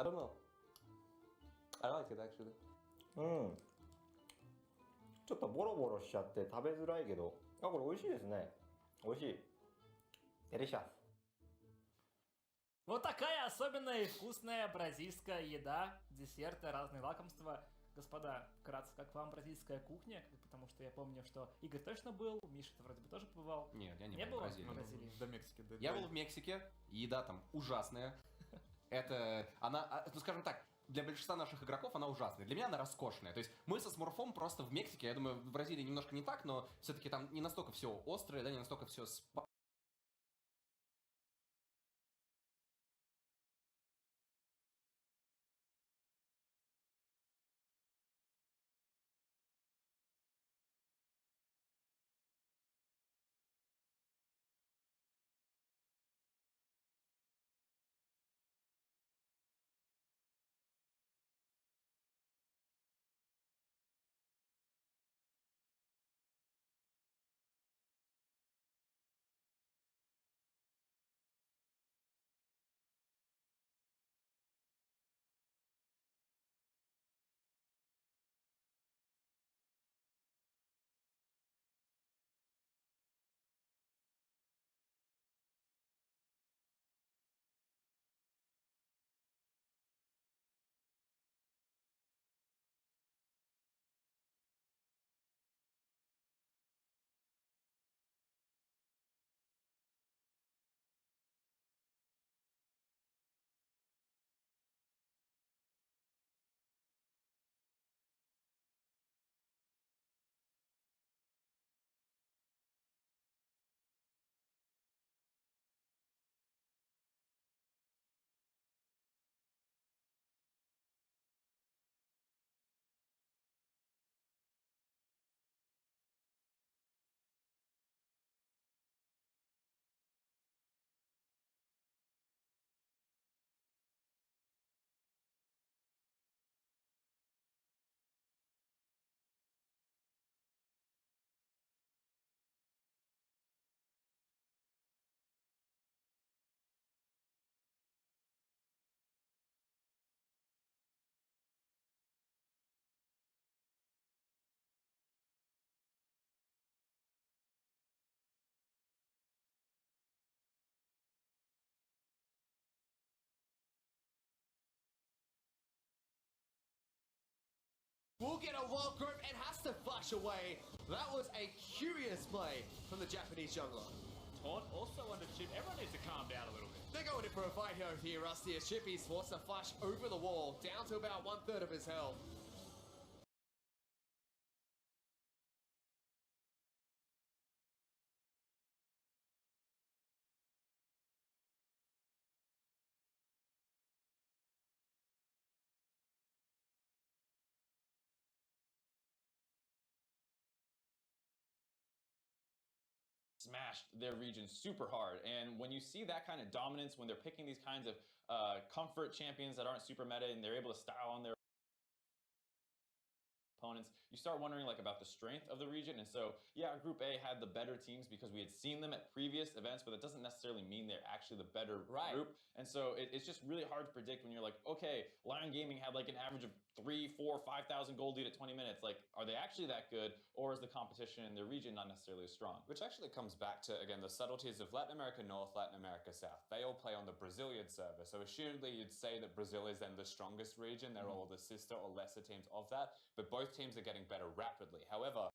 don't know. I like it actually. ちょっとボロボロしちゃって食べづらいけど、あ、これ美味しいですね。美味しい。Delicious. Вот такая особенная и вкусная бразильская еда, десерты, разные лакомства. Господа, вкратце, как вам бразильская кухня? Потому что я помню, что Игорь точно был, Миша, ты вроде бы тоже побывал. Нет, я не был в Бразилии. До Мексики. Я был в Мексике, еда там ужасная. Это, она, ну скажем так, для большинства наших игроков она ужасная. Для меня она роскошная. То есть мы со Смурфом просто в Мексике, я думаю, в Бразилии немножко не так, но все-таки там не настолько все острое, да, не настолько все Will get a wild growth and has to flash away. That was a curious play from the Japanese jungler. Taunt also under Chip. Everyone needs to calm down a little bit. They're going in for a fight here, Rusty, as Chippy's forced to flash over the wall, down to about 1/3 of his health. Smashed their region super hard, and when you see that kind of dominance, when they're picking these kinds of comfort champions that aren't super meta and they're able to style on their opponents, you start wondering like about the strength of the region. And so yeah, Group A had the better teams because we had seen them at previous events, but that doesn't necessarily mean they're actually the better group. And so it's just really hard to predict when you're like, okay, Lion Gaming had like an average of 3, 4, 5,000 gold lead at 20 minutes. Like, are they actually that good, or is the competition in their region not necessarily as strong? Which actually comes back to, again, the subtleties of Latin America North, Latin America South. They all play on the Brazilian server, so assumedly you'd say that Brazil is then the strongest region. They're all the sister or lesser teams of that, but both teams are getting better rapidly. However,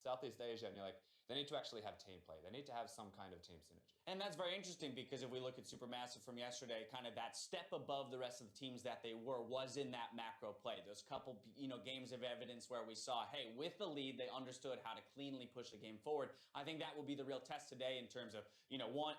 Southeast Asia, and you're like, they need to actually have team play. They need to have some kind of team synergy. And that's very interesting, because if we look at Supermassive from yesterday, kind of that step above the rest of the teams that they were was in that macro play. Those couple, games of evidence where we saw, hey, with the lead, they understood how to cleanly push the game forward. I think that will be the real test today in terms of,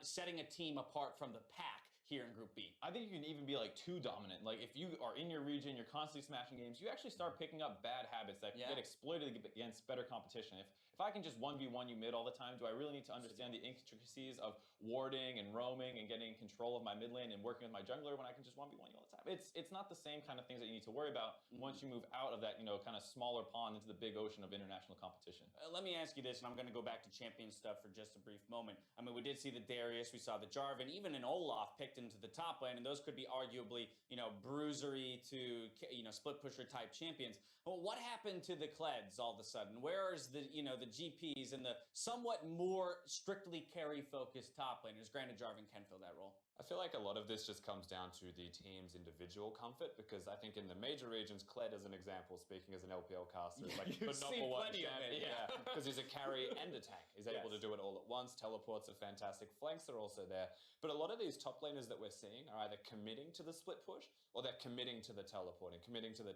setting a team apart from the pack here in Group B. I think you can even be like too dominant. Like if you are in your region, you're constantly smashing games, you actually start picking up bad habits that get exploited against better competition. If if I can just 1v1 you mid all the time, do I really need to understand the intricacies of warding and roaming and getting control of my mid lane and working with my jungler when I can just 1v1 you all the time? It's not the same kind of things that you need to worry about once you move out of that, kind of smaller pond into the big ocean of international competition. Let me ask you this, and I'm going to go back to champion stuff for just a brief moment. I mean, we did see the Darius, we saw the Jarvan, even an Olaf picked into the top lane, and those could be arguably, bruisery to, split pusher type champions. Well, what happened to the Kleds all of a sudden? Where is the, the GPs and the somewhat more strictly carry focused top laners? Granted, Jarvan can fill that role. I feel like a lot of this just comes down to the team's individual comfort, because I think in the major regions, Kled as an example, speaking as an LPL caster, is like the number one champion. Yeah, because he's a carry and a tank. He's able to do it all at once. Teleports are fantastic. Flanks are also there. But a lot of these top laners that we're seeing are either committing to the split push or they're committing to the teleporting, committing to the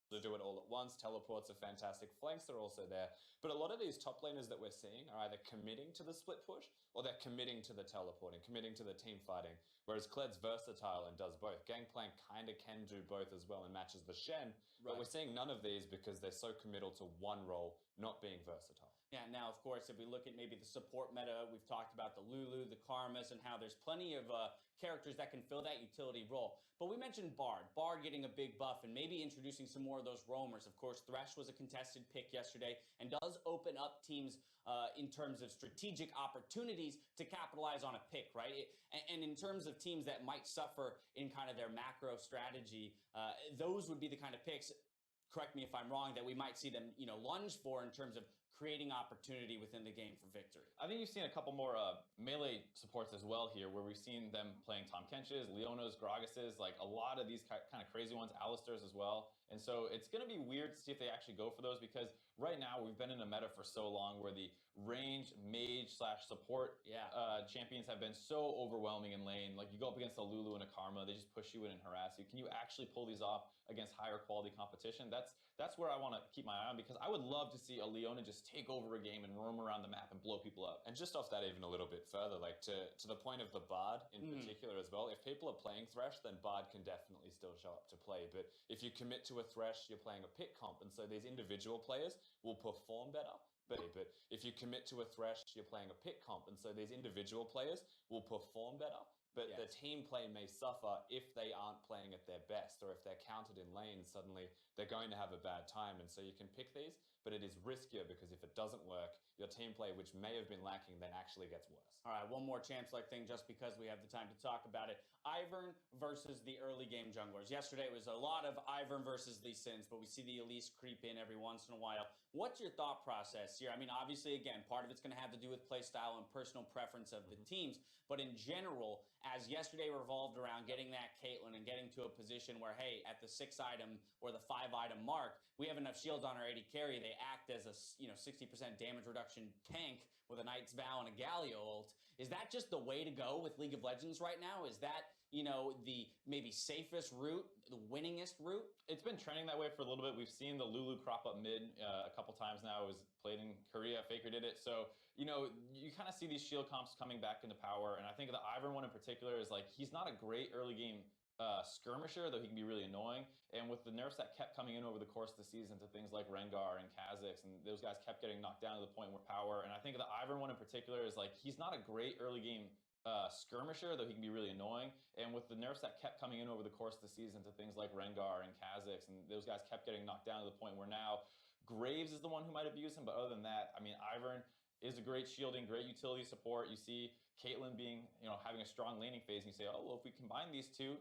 to do it all at once. Teleports are fantastic. Flanks are also there. But a lot of these top laners that we're seeing are either committing to the split push or they're committing to the teleporting, committing to the team fighting. Whereas Kled's versatile and does both. Gangplank kind of can do both as well and matches the Shen. But we're seeing none of these because they're so committal to one role, not being versatile. Yeah, now, of course, if we look at maybe the support meta, we've talked about the Lulu, the Karmas, and how there's plenty of characters that can fill that utility role. But we mentioned Bard. Bard getting a big buff and maybe introducing some more of those roamers. Of course, Thresh was a contested pick yesterday and does open up teams in terms of strategic opportunities to capitalize on a pick, right? And in terms of teams that might suffer in kind of their macro strategy, those would be the kind of picks, correct me if I'm wrong, that we might see them, lunge for in terms of creating opportunity within the game for victory. I think you've seen a couple more melee supports as well here, where we've seen them playing Tahm Kench's, Leona's, Gragas's, like a lot of these kind of crazy ones, Alistair's as well. And so it's going to be weird to see if they actually go for those, because right now we've been in a meta for so long where the range mage / support champions have been so overwhelming in lane. Like you go up against a Lulu and a Karma, they just push you in and harass you. Can you actually pull these off against higher quality competition? That's where I want to keep my eye on, because I would love to see a Leona just take over a game and roam around the map and blow people up. And just off that even a little bit further, like to the point of the Bard in particular as well, if people are playing Thresh, then Bard can definitely still show up to play. But if you commit to a Thresh, you're playing a pick comp, and so these individual players will perform better. But if you commit to a Thresh, you're playing a pick comp, and so these individual players will perform better. But the team play may suffer if they aren't playing at their best, or if they're counted in lanes, suddenly they're going to have a bad time. And so you can pick these, but it is riskier, because if it doesn't work, your team play, which may have been lacking, then actually gets worse. All right, one more champs-like thing just because we have the time to talk about it. Ivern versus the early game junglers. Yesterday it was a lot of Ivern versus Lee Sins, but we see the Elise creep in every once in a while. What's your thought process here? I mean, obviously, again, part of it's going to have to do with play style and personal preference of the teams, but in general, as yesterday revolved around getting that Caitlyn and getting to a position where, hey, at the 6-item or the 5-item mark, we have enough shields on our AD carry, they act as a 60% damage reduction tank with a Knight's Vow and a Galio ult. Is that just the way to go with League of Legends right now? Is that, the maybe safest route, the winningest route? It's been trending that way for a little bit. We've seen the Lulu crop up mid a couple times now. It was played in Korea, Faker did it. So, you kind of see these shield comps coming back into power. And I think the Ivern one in particular is like, he's not a great early game skirmisher, though he can be really annoying. And with the nerfs that kept coming in over the course of the season to things like Rengar and Kha'Zix, and those guys kept getting knocked down to the point where power. And I think the Ivern one in particular is like, he's not a great early game skirmisher, though he can be really annoying. And with the nerfs that kept coming in over the course of the season to things like Rengar and Kha'Zix, and those guys kept getting knocked down to the point where now Graves is the one who might abuse him. But other than that, I mean, Ivern is a great shielding, great utility support. You see Caitlyn being, having a strong laning phase, and you say, oh, well, if we combine these two,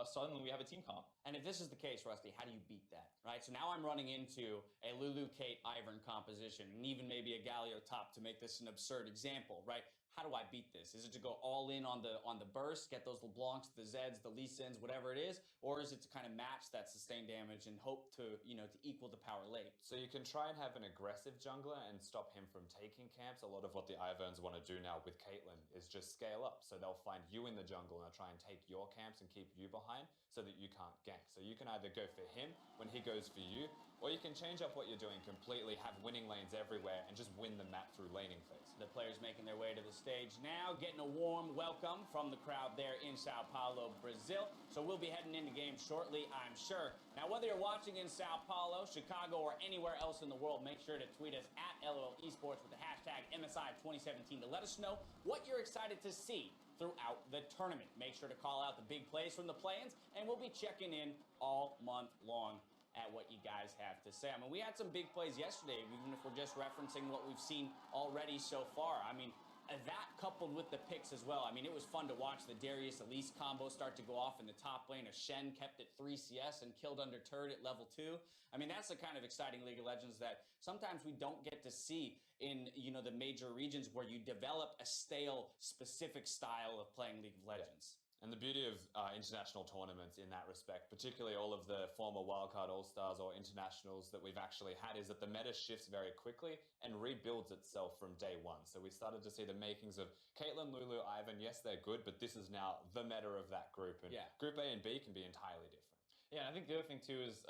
suddenly we have a team comp. And if this is the case, Rusty, how do you beat that, right? So now I'm running into a Lulu, Kate, Ivern composition, and even maybe a Galio top to make this an absurd example, right? How do I beat this? Is it to go all in on the burst, get those LeBlancs, the Zeds, the Lee Sins, whatever it is? Or is it to kind of match that sustained damage and hope to, to equal the power late? So you can try and have an aggressive jungler and stop him from taking camps. A lot of what the Iverns want to do now with Caitlyn is is just scale up. So they'll find you in the jungle and they'll try and take your camps and keep you behind so that you can't gank. So you can either go for him when he goes for you, or you can change up what you're doing completely, have winning lanes everywhere, and just win the map through laning phase. The players making their way to the stage now, getting a warm welcome from the crowd there in Sao Paulo, Brazil. So we'll be heading into games shortly, I'm sure. Now, whether you're watching in Sao Paulo, Chicago, or anywhere else in the world, make sure to tweet us at LOL Esports with the hashtag MSI2017 to let us know what you're excited to see throughout the tournament. Make sure to call out the big plays from the play-ins, and we'll be checking in all month long at what you guys have to say. I mean, we had some big plays yesterday, even if we're just referencing what we've seen already so far. I mean, that coupled with the picks as well. I mean, it was fun to watch the Darius Elise combo start to go off in the top lane. Shen kept it 3 CS and killed under turret at level 2. I mean, that's the kind of exciting League of Legends that sometimes we don't get to see in, you know, the major regions where you develop a stale, specific style of playing League of Legends. And the beauty of international tournaments in that respect, particularly all of the former wildcard all-stars or internationals that we've actually had, is that the meta shifts very quickly and rebuilds itself from day one. So we started to see the makings of Caitlyn, Lulu, Ivan. Yes, they're good, but this is now the meta of that group. And Group A and B can be entirely different. Yeah, and I think the other thing too is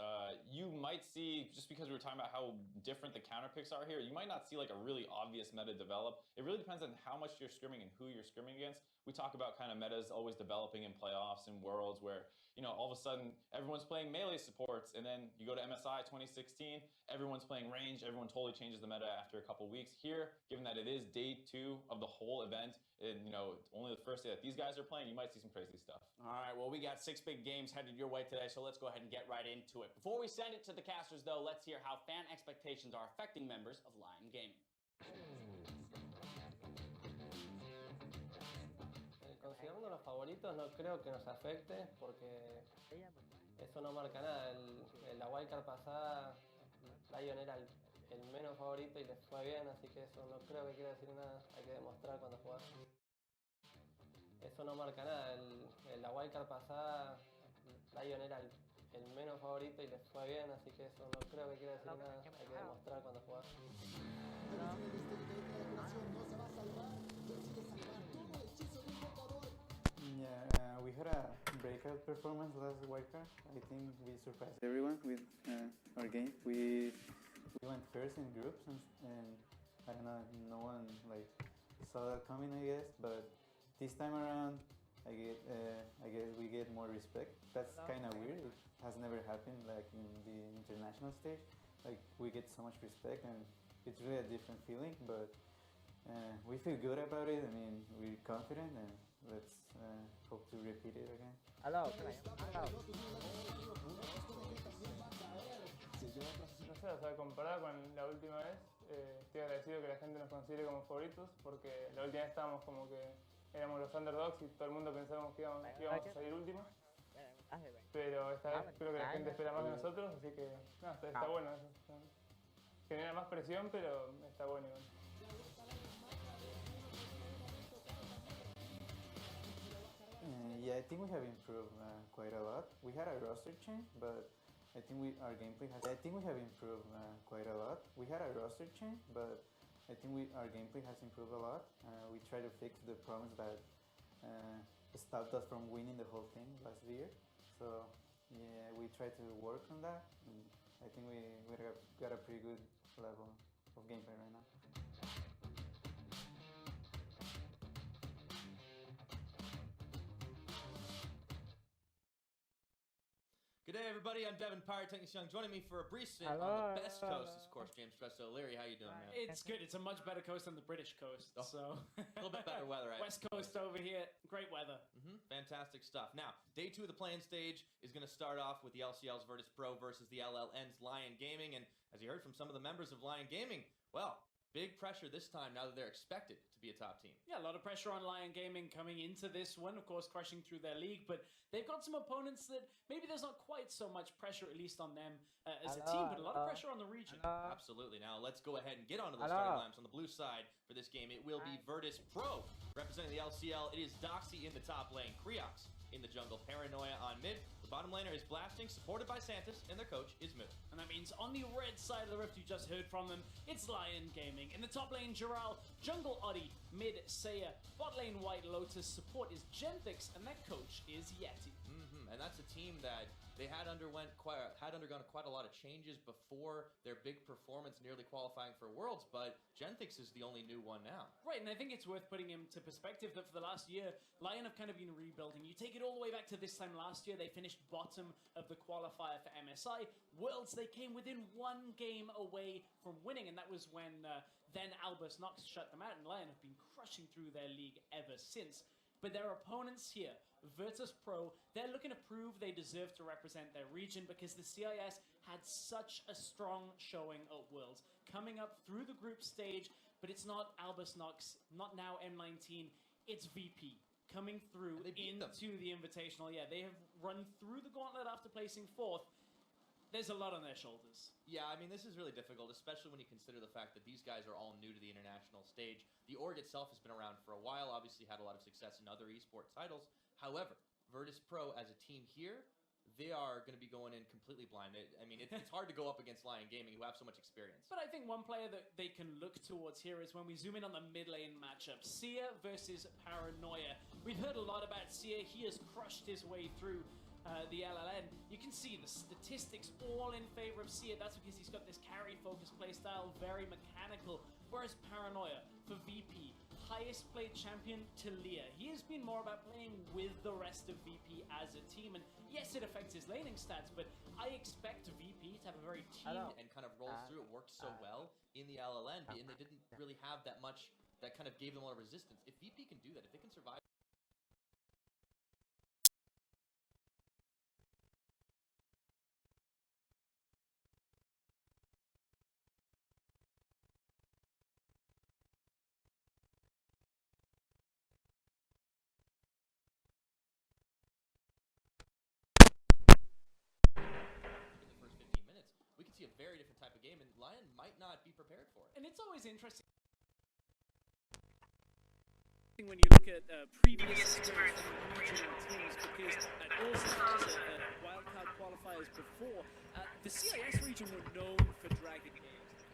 you might see, just because we were talking about how different the counter picks are here, you might not see like a really obvious meta develop. It really depends on how much you're scrimming and who you're scrimming against. We talk about kind of metas always developing in playoffs and worlds where, you know, all of a sudden everyone's playing melee supports, and then you go to MSI 2016, everyone's playing range, everyone totally changes the meta after a couple weeks. Here, given that it is day 2 of the whole event, and, you know, only the first day that these guys are playing, you might see some crazy stuff. All right, well, we got 6 big games headed your way today, so let's go ahead and get right into it. Before we send it to the casters, though, let's hear how fan expectations are affecting members of Lion Gaming. Considerando los favoritos, no creo que nos afecte porque eso no marca nada. La wildcard pasada, Lion era el menos favorito y les fue bien, así que eso no creo que quiera decir nada. Hay que demostrar cuando jugás. Eso no marca nada. La wildcard pasada, Lion era el menos favorito y les fue bien, así que eso no creo que quiera decir nada. Hay que demostrar cuando jugás. Yeah, we had a breakout performance last wildcard. I think we surprised everyone with our game. We went first in groups, and I don't know, no one like saw that coming, I guess. But this time around, I guess we get more respect. That's kind of weird. It has never happened like in the international stage. Like we get so much respect, and it's really a different feeling. But we feel good about it. I mean, we're confident, and let's hope to repeat it again. No sé, o sea, comparado con la última vez, estoy agradecido que la gente nos considere como favoritos, porque la última vez estábamos como que éramos los underdogs y todo el mundo pensábamos que íbamos a salir últimos. Pero esta vez creo que la gente espera más de nosotros, así que no, está bueno eso. Genera más presión, pero está bueno igual. Yeah, I think we have improved quite a lot. We had a roster change, but I think our gameplay has. I think we have improved quite a lot. We had a roster change, but I think our gameplay has improved a lot. We try to fix the problems that stopped us from winning the whole thing last year. So yeah, we try to work on that. And I think we got a pretty good level of gameplay right now. Good day, everybody. I'm Devin Pyrotechnics Young. Joining me for a brief stint on the best coast is, of course, James Presto. Larry, how you doing, man? It's good. It's a much better coast than the British coast. Oh. So A little bit better weather, right? West Coast over here, great weather. Fantastic stuff. Now, day 2 of the play-in stage is going to start off with the LCL's Virtus Pro versus the LLN's Lion Gaming. And as you heard from some of the members of Lion Gaming, well, big pressure this time now that they're expected to be a top team. Yeah, a lot of pressure on Lion Gaming coming into this one, of course, crushing through their league, but they've got some opponents that maybe there's not quite so much pressure, at least on them as a team, but a lot of pressure on the region. Absolutely. Now, let's go ahead and get onto the starting lineups. On the blue side for this game, it will be Virtus Pro representing the LCL. It is Doxy in the top lane, Creox in the jungle, Paranoia on mid. The bottom laner is Blasting, supported by Santis, and their coach is Moon. And that means on the red side of the rift you just heard from them, it's Lion Gaming. Gaming. In the top lane, Giral, jungle Oddie, mid Seiya, bot lane White Lotus, support is Genthix, and their coach is Yeti. And that's a team that they had undergone quite a lot of changes before their big performance nearly qualifying for Worlds, but Genthix is the only new one now. Right, and I think it's worth putting into perspective that for the last year, Lion have kind of been rebuilding. You take it all the way back to this time last year, they finished bottom of the qualifier for MSI. Worlds, they came within one game away from winning, and that was when then Albus Nox shut them out, and Lion have been crushing through their league ever since. But their opponents here, Virtus Pro, they're looking to prove they deserve to represent their region because the CIS had such a strong showing at Worlds. Coming up through the group stage, but it's not Albus Nox, not now M19, it's VP. Coming through into the Invitational. Yeah, they have run through the gauntlet after placing 4th. There's a lot on their shoulders. Yeah, I mean, this is really difficult, especially when you consider the fact that these guys are all new to the international stage. The org itself has been around for a while, obviously had a lot of success in other esport titles. However, Virtus Pro as a team here, they are going to be going in completely blind. I mean, it's hard to go up against Lion Gaming, who have so much experience. But I think one player that they can look towards here is when we zoom in on the mid lane matchup. Sia versus Paranoia. We've heard a lot about Sia. He has crushed his way through the LLN. You can see the statistics all in favor of Sia. That's because he's got this carry-focused playstyle, very mechanical. Whereas Paranoia, for VP, highest played champion Talia. He has been more about playing with the rest of VP as a team. And yes, it affects his laning stats, but I expect VP to have a very team and kind of rolls through. It worked so well in the LLN, and they didn't really have that much that kind of gave them a lot of resistance. If VP can do that, if they can survive. A very different type of game, and Lion might not be prepared for it. And it's always interesting when you look at previous experience from regional teams, because at all stars wildcard qualifiers before, the CIS region were known for dragging games.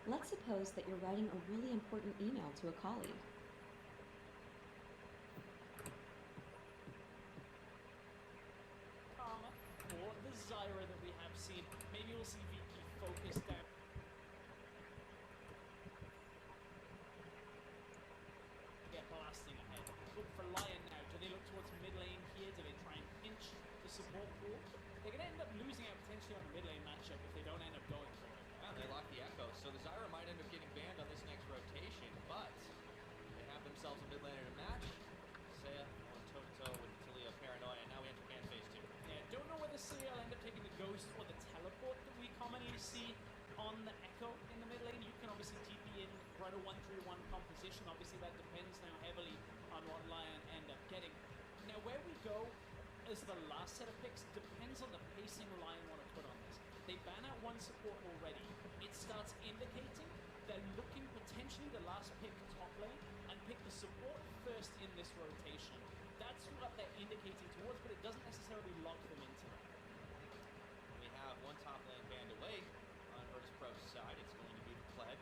Let's suppose that you're writing a really important email to a colleague. Or the Zyra that we have seen. Maybe we'll see VP focus down. try to 1-3-1 composition. Obviously, that depends now heavily on what Lion end up getting. Now, where we go as the last set of picks depends on the pacing Lion want to put on this. They ban out one support already. It starts indicating they're looking potentially the last pick top lane and pick the support first in this rotation. That's what they're indicating towards, but it doesn't necessarily lock them into that. We have one top lane banned away on Virtus Pro's side. It's going to be the Pleb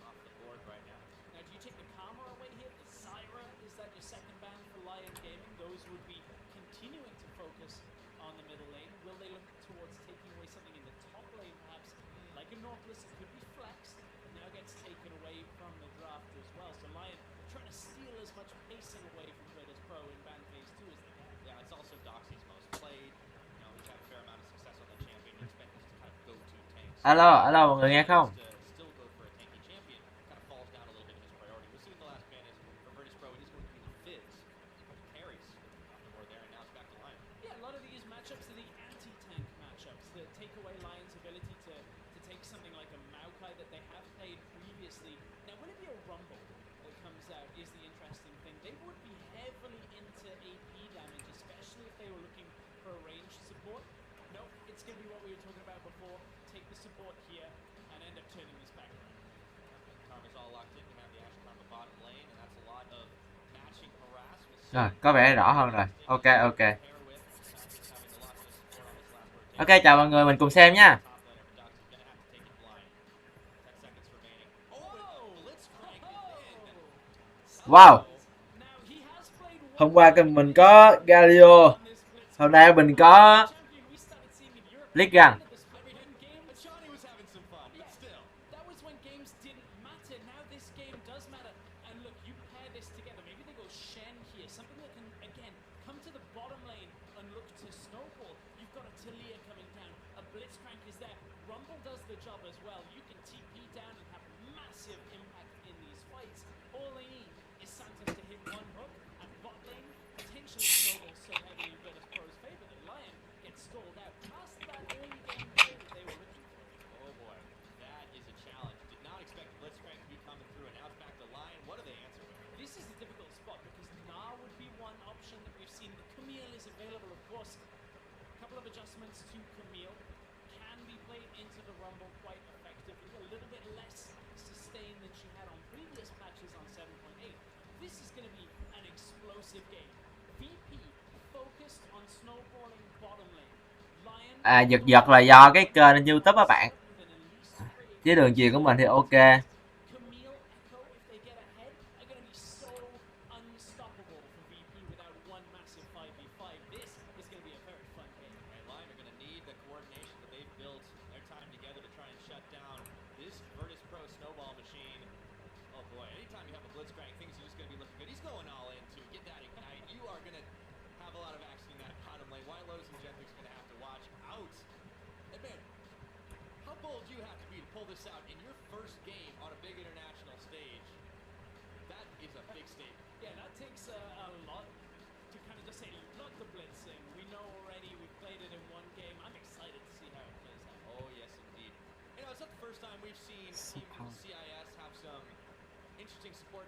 off the board right now. Now, do you take the Karma away here? The Zyra, is that your second ban for Lion Gaming? Those would be continuing to focus on the middle lane. Will they look towards taking away something in the top lane, perhaps? Like a Nautilus, it could be flexed, but now gets taken away from the draft as well. So Lion trying to steal as much pacing away from Virtus Pro in ban phase 2 as they can. Yeah, it's also Doxy's most played. You know, he's had a fair amount of success on that champion. You expect this to kind of go-to tanks. Alo, mọi người nghe không? Still go for a tanky champion. Kind of falls down a little bit in his priority. We'll see in the last ban is for Virtus Pro, it is going to be the Fizz. Carries off the board there, and now it's back to Lion. Yeah, a lot of these matchups are the anti-tank matchups that take away Lion's ability to take something like a Maokai that they have played previously. Now, will it be a Rumble that comes out is the interesting thing. They would be heavily into AP damage, especially if they were looking for a ranged support. No, it's going to be what we were talking about before. Take the support here and end up turning this back around. Karma's all locked in. We have the Ash Karma bottom lane, and that's a lot of matching harass with Rồi, có vẻ rõ hơn rồi. Ok, ok. Ok, chào mọi người, mình cùng xem nha. Wow. Hôm qua mình có Galio, hôm nay mình có Ligan. Adjustments to Camille can be played into the Rumble quite effectively. A little bit less sustain than she had on previous patches on 7.8. This is going to be an explosive game. VP focused on snowballing bottom lane. Lion Giật giật là do cái kênh YouTube á bạn. Chứ đường truyền của mình thì ok.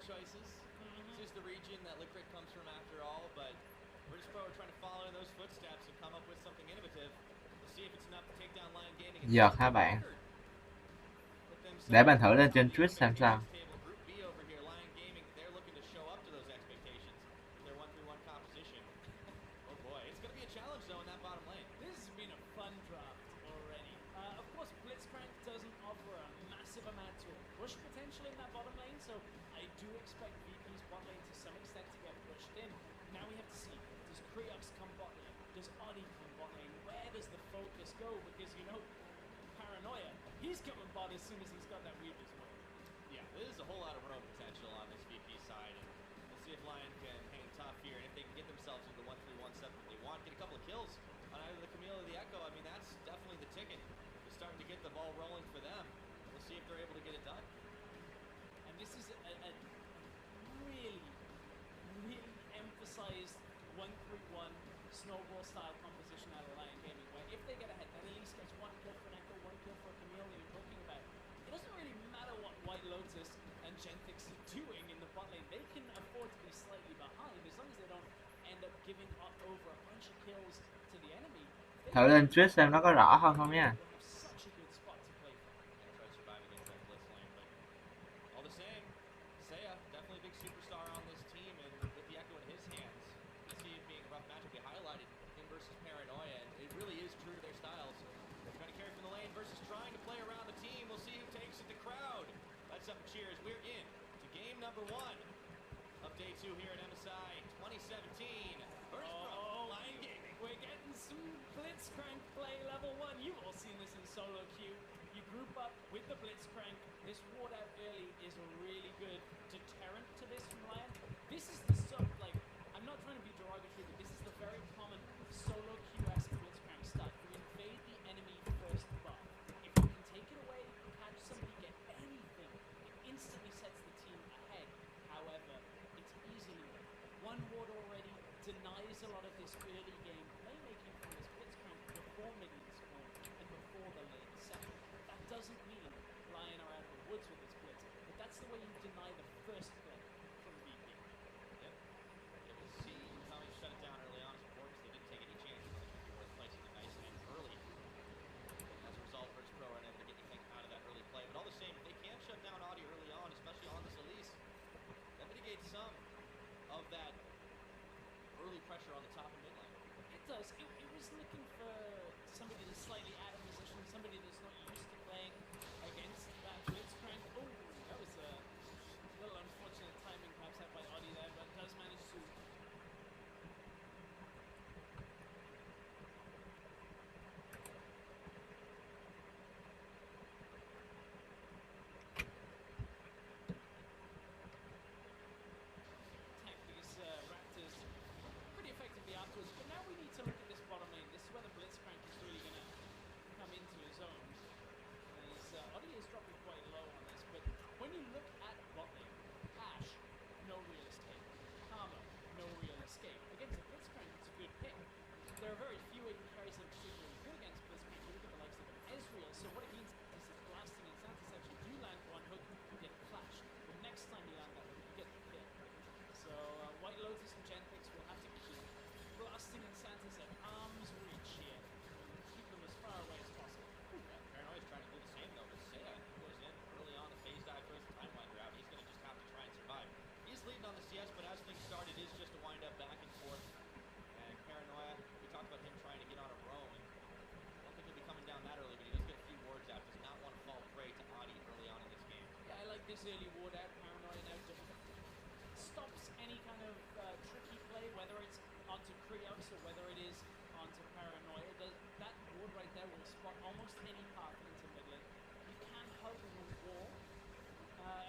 choices. This is the region that Liquid comes from after all, but Virtus Pro are trying to follow in those footsteps and come up with something innovative. We'll see if it's enough to take down Lion Gaming. Giật hả bạn? Để bạn thử lên trên Twitch xem sao. He's coming bot as soon as he's got that Weaver's Way. Yeah, there's a whole lot of roam potential on this VP side, and we'll see if Lion can hang tough here, and if they can get themselves into the 1-3-1 set that they want, get a couple of kills on either the Camille or the Echo. I mean, that's definitely the ticket. They're starting to get the ball rolling for them. We'll see if they're able to get it done. And this is a really, really emphasized 1-3-1 snowball style composition out of Lion Gaming, where if they get ahead, that at least gets one kill for an Echo, one kill for a Camille. You're talking about, it doesn't really matter what White Lotus and Genetics doing in the bot lane. They can afford to be slightly behind as long as they don't end up giving up over a bunch of kills to the enemy. Thử lên Twitch xem nó có rõ hơn không nha. Such a good spot to play from. Yeah, try to survive against that Blitz lane, but all the same, Seiya, definitely a big superstar on this team, and with the Echo in his hands, you see it being a rough matchup. They highlighted him versus Paranoia, and it really is true to their styles. They're trying to carry from the lane versus trying to play around the team. We'll see who takes it. The crowd lights up and cheers. We're in to game number 1 of day 2 here at MSI 2017. First Lion Gaming. We're getting some Blitzcrank play level 1. You've all seen this in solo queue. You group up with the Blitzcrank. This ward out early is a really good deterrent to this from Lion. This is the stuff, like, I'm not trying to be derogatory, but this is the very common solo queue-esque Blitzcrank stuff. You invade the enemy first buff. If you can take it away, catch somebody, get anything, it instantly sets the team ahead. However, it's easily one ward already denies a lot of this early game playmaking from this Blitzcrank before minions spawn and before the lane set. That doesn't mean Lion are out of the woods with this Blitz, but that's the way you deny the first play from VP. Yep. Able to see how he shut it down early on is important, so they didn't take any chances. It should be worth placing a nice end early. And as a result, Virtus Pro aren't able to get anything out of that early play. But all the same, if they can shut down Audi early on, especially on this Elise, that mitigates some of that early pressure on the top and mid lane. It does. It was looking for somebody that's slightly out of position, somebody that's not used to playing against that Blitzcrank. Oh, that was a little unfortunate timing perhaps out by Audi there, but does manage to attack these Raptors pretty effectively afterwards. But now we need to look at this bottom lane. This is where the Blitzcrank is really going to come into his own. As Audi is dropping quite low on this, but when you look at bot lane, Ash, no real escape. Karma, no real escape. Against the Blitzcrank, it's a good pick. There are very few AD carries that are particularly good against Blitzcrank. You look at the likes of Ezreal, so what it means is that Blasting and Santa's actually do land one hook, you get flashed. The next time you land that hook, you get the kill. So White Lotus and Genetics will have to keep Blasting and Santa's at arm's reach here. Keep them as far away as possible. Paranoia's trying to do the same though, but Seiya goes in early on, the phase dive first, the timeline grab. He's going to just have to try and survive. He's leading on the CS, but as things start, it is just a wind up back and forth. And Paranoia, we talked about him trying to get on a roam. I don't think he'll be coming down that early, but he does get a few wards out. Does not want to fall prey to Audi early on in this game. Yeah, I like this early ward out. Paranoia now stops any kind of tricky play, whether it's onto Krios or whether it is onto Paranoia. That ward right there will spot almost any path into mid lane. You can hug the wall.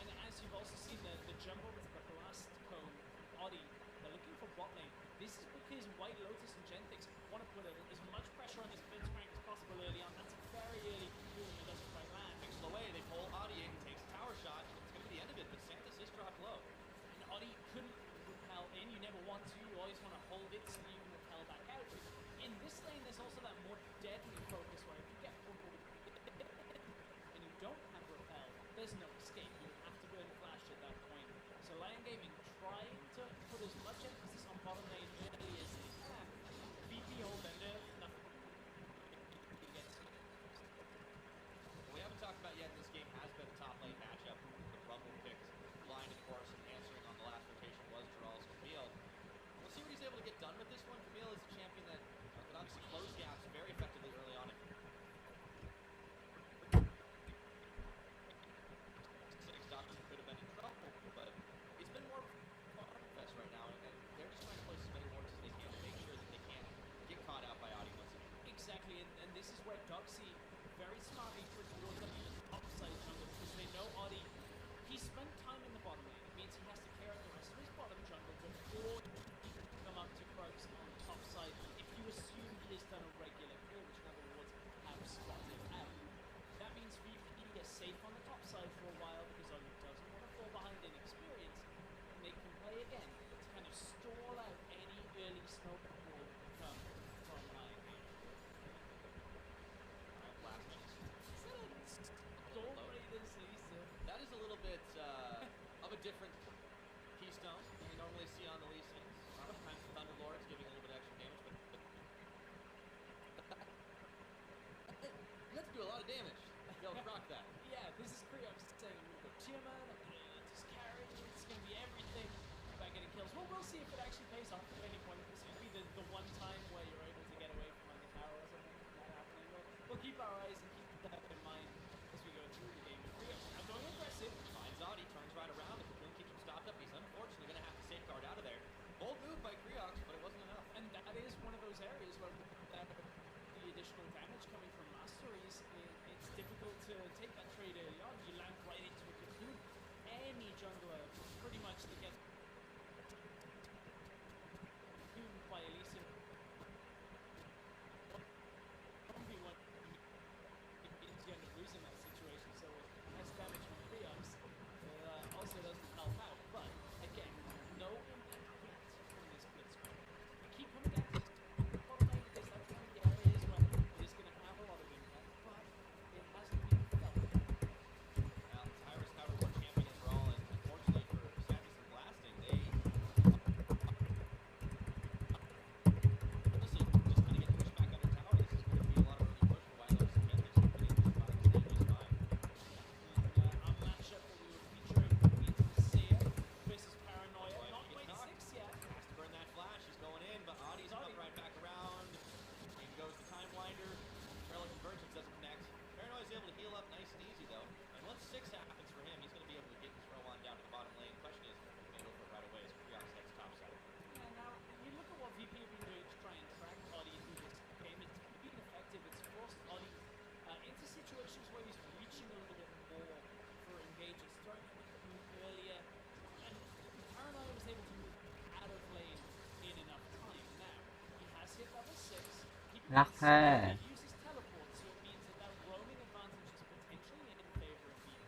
And as you've also seen the jump over to the blast cone, Audi, they're looking for bot lane. This is because White Lotus and Genetics want to put as much pressure on this Blitzcrank as possible early on. That's a very early Q and it doesn't quite land. Picks away, they pull Audi in, takes a tower shot. It's going to be the end of it, but Santos is dropped low. And Audi couldn't repel in. You never want to. You always want to hold it so you can repel back out. In this lane, there's also that more deadly focus where if you get pulled and you don't have repel, there's no escape. You have to burn flash at that point. So Lion Gaming trying to put as much emphasis on bottom lane early as they can. VP hold bender, nothing. He gets we'll see if it actually pays off at any point. This could be the one time where you're able to get away from like a tower or something from that happening. We'll keep our eyes and keep that in mind as we go through the game. Priyox now going aggressive. Finds Audi, turns right around. The Cocoon keeps him stopped up. He's unfortunately going to have to safeguard out of there. Bold move by Priyox, but it wasn't enough. And that is one of those areas where the additional damage coming from masteries, it's difficult to take that trade early on. You land right into a Cocoon. Any jungler pretty much to get Cocoon by Elysium. 1v1 means you end up losing that situation, so less damage from Priyox also doesn't help out. But again, no impact yet from this blitzcrank. We keep coming down to the bottom lane because that's one of the areas where it is going to have a lot of impact, but it hasn't been felt. Well, Tyrus Tower 1 champion overall, and unfortunately for Samus and Blasting, they honestly just kind of get pushed back under tower. This is going to be a lot of early push for Wild Oats and Kenley, so hopefully they just stand just fine. Our matchup that we were featuring is Seer versus Paranoia. Not quite 6 yet. Has to burn that flash. He's going in, but Audie's coming right back around. In goes the Time Winder. Trail of Convergence doesn't connect. Paranoia's able to heal up nice and easy, though. And once 6 happens for him, he's going to be able to get his row on down to the bottom lane. Question is, he's going to go for it right away as Priyox heads topside. Yeah, now, you look at what VP have been doing to try and track Audi through this game. It's been effective. It's forced Audi into situations where he's reaching a little bit more for engages, throwing him earlier. And Paranoia was able to move out of lane in enough time. Now, he has hit level 6. Lắc thế. He uses teleport, so it means that roaming advantage is potentially in favor of VP.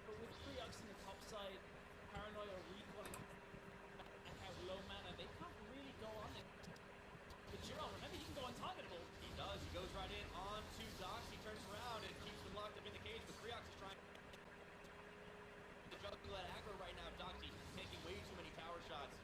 But with Priyox in the top side, Paranoia recalling and have low mana, they can't really go on it. But Giral, remember, he can go untargetable. He does. He goes right in onto Dox. He turns around and keeps him locked up in the cage, but Priyox is trying to juggle that aggro right now. Doxy taking way too many tower shots.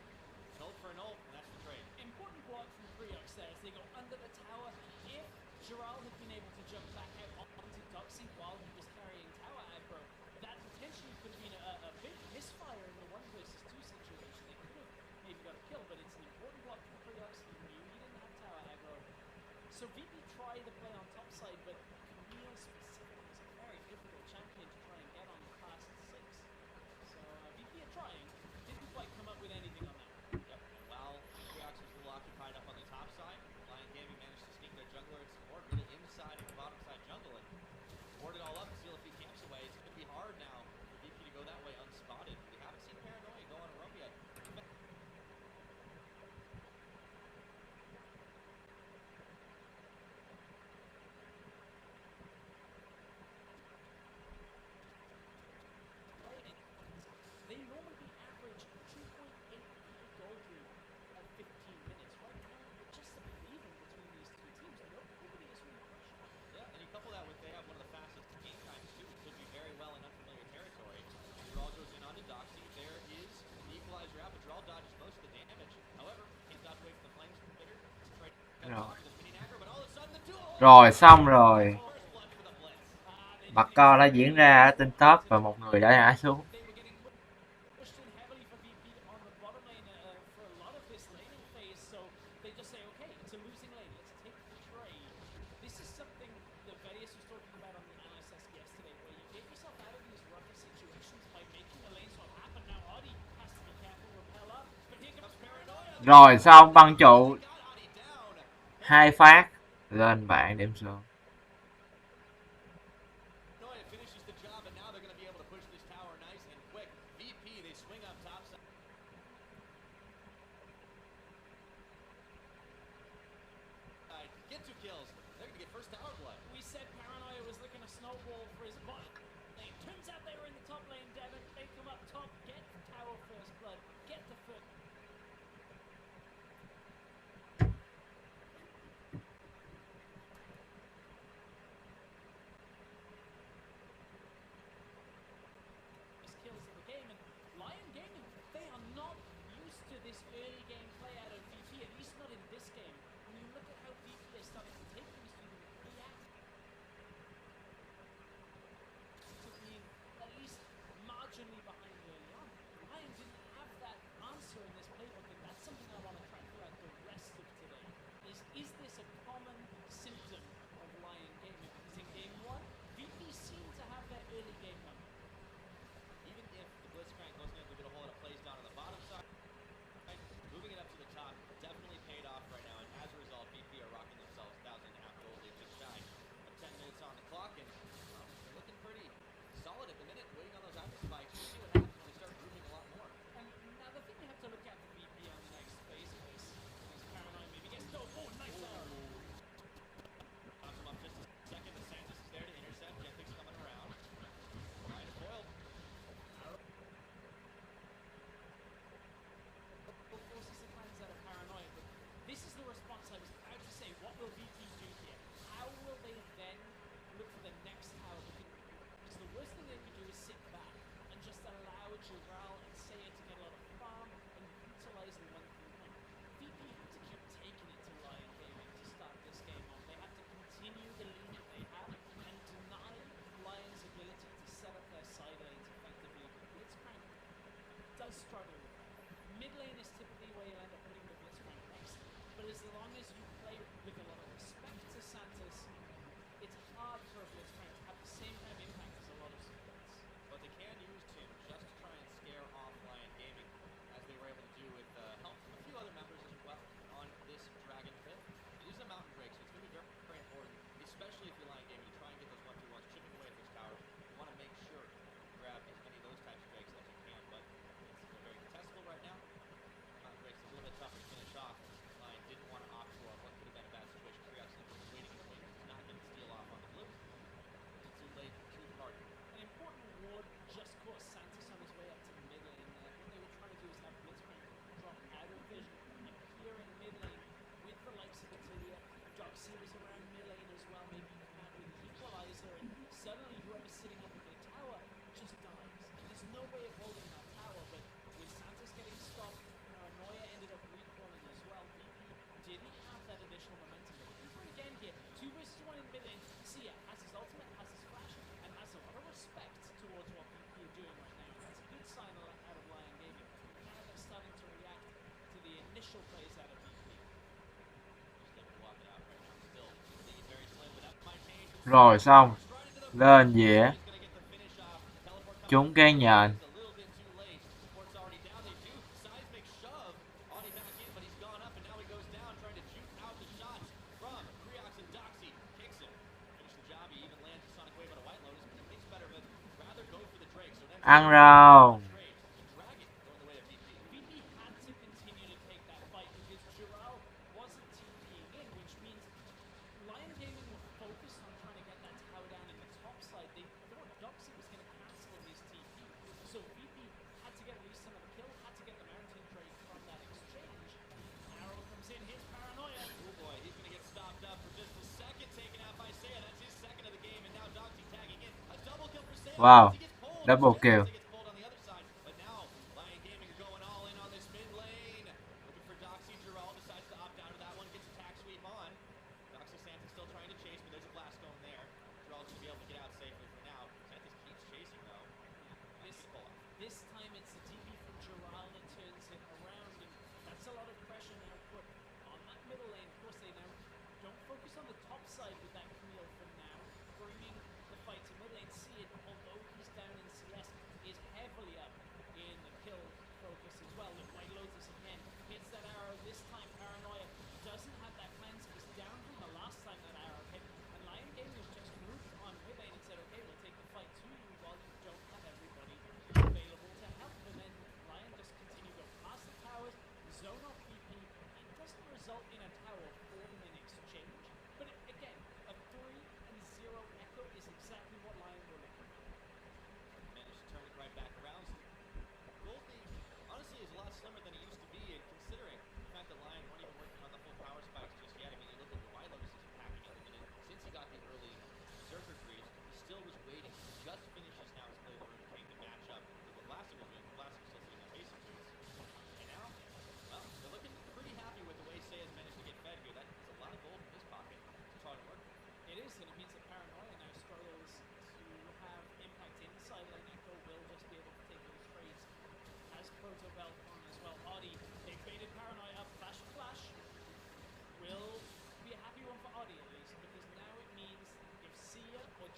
An ult for an ult, and that's the trade. Important block from Priyox there as they go under the tower. If Giral had been able to jump back out onto Doxy while he was carrying tower aggro, that potentially could have been a big misfire in the 1 versus 2 situation. They could have maybe got a kill, but it's an important block from Priyox. He knew he didn't have tower aggro. So VP tried to play on top side, but Camille specifically is a very difficult champion to try and get on the past 6. So VP are trying, didn't quite come up with anything on that. Yep, and while Priyox was a little occupied up on the top side, Lion Gaming managed to sneak their jungler and support really inside of the bottom side jungle and board it all up and seal a few camps away. It's going to be hard now for VP to go that way unspotted. We haven't seen Paranoia go on a roam yet. They normally average 2.8 gold lead at 15 minutes. Right now, we're just about even between these two teams. And nobody is really pushing. Yeah, and you couple that with they have one of the fastest game times too. It could be very well in unfamiliar territory. Giral goes in onto Doxy. There is the equalizer out, but Giral dodges most of the damage. However, can't dodge away from the flames from Bitter. Rồi. The mini aggro, but all of a sudden the duel. Rồi xong rồi. First blood for the Blitz. Mặt co đã diễn ra ở trên top và một người đã ngã xuống. Pushed in heavily for VP on the bottom lane for a lot of this laning phase, so they just say, okay, it's a losing lane, let's take the trade. This is something that Vedius was talking about on the ISS yesterday, where you get yourself out of these rougher situations by making a lane swap happen. Now Audi has to be careful, repel up, but here comes Paranoia. Rồi xong băng trụ 2 phát lên bảng điểm số. Paranoia finishes the job, and now they're going to be able to push this tower nice and quick. VP, they swing up top side. Get 2 kills. They're going to get first tower blood. We said Paranoia was looking to snowball for his bot lane. Turns out they were in the top lane, Devon. They come up top, get tower first blood, get the first. Kills of the game, and Lion Gaming, they are not used to this early game play out of VP, at least not in this game. When you look at how VP are starting to take things to them, react. Rồi xong. Lên dĩa. Trúng cái nhện. Ăn rau. Wow, double kill. This time it's the TP from Giral that turns it around, and that's a lot of pressure now put on that middle lane. Of course, they now don't focus on the top side with that Camille for now, bringing the fight to mid lane. See it, although he's down in CS, is heavily up in the kill focus as well. Look, White Lotus again hits that arrow. This time, Paranoia doesn't have that cleanse. He's down from the last time that arrow hit, and Lion Gaming has just moved on mid lane and said, okay, we'll take the fight to you while you don't have everybody available to help. And then Lion just continue to go past the towers, zone off PP. It doesn't result in a tower for them in exchange, but again, a 3-0 echo is exactly what Lion were looking for. Managed to turn it right back around. Gold League, honestly, is a lot slimmer than it used to be, and considering the fact that Lion weren't even working on the full power spikes just yet. I mean, you look at the White Lotus is packing at the minute. Since he got the early Berserker creeps, he still was waiting. He just finishes now his play of the Rune King to match up with what Blastic was doing. Blastic was still sitting there facing boots. And now, well, they're looking pretty happy with the way Say has managed to get fed here. That is a lot of gold in his pocket to try to work with. It is, and it means that Paranoia now struggles to have impact inside lane. Echo will just be able to take those trades as Proto Belt on as well. Audi, they baited Paranoia up, flash for flash. Will be a happy one for Audi at least, because now it means if Sia or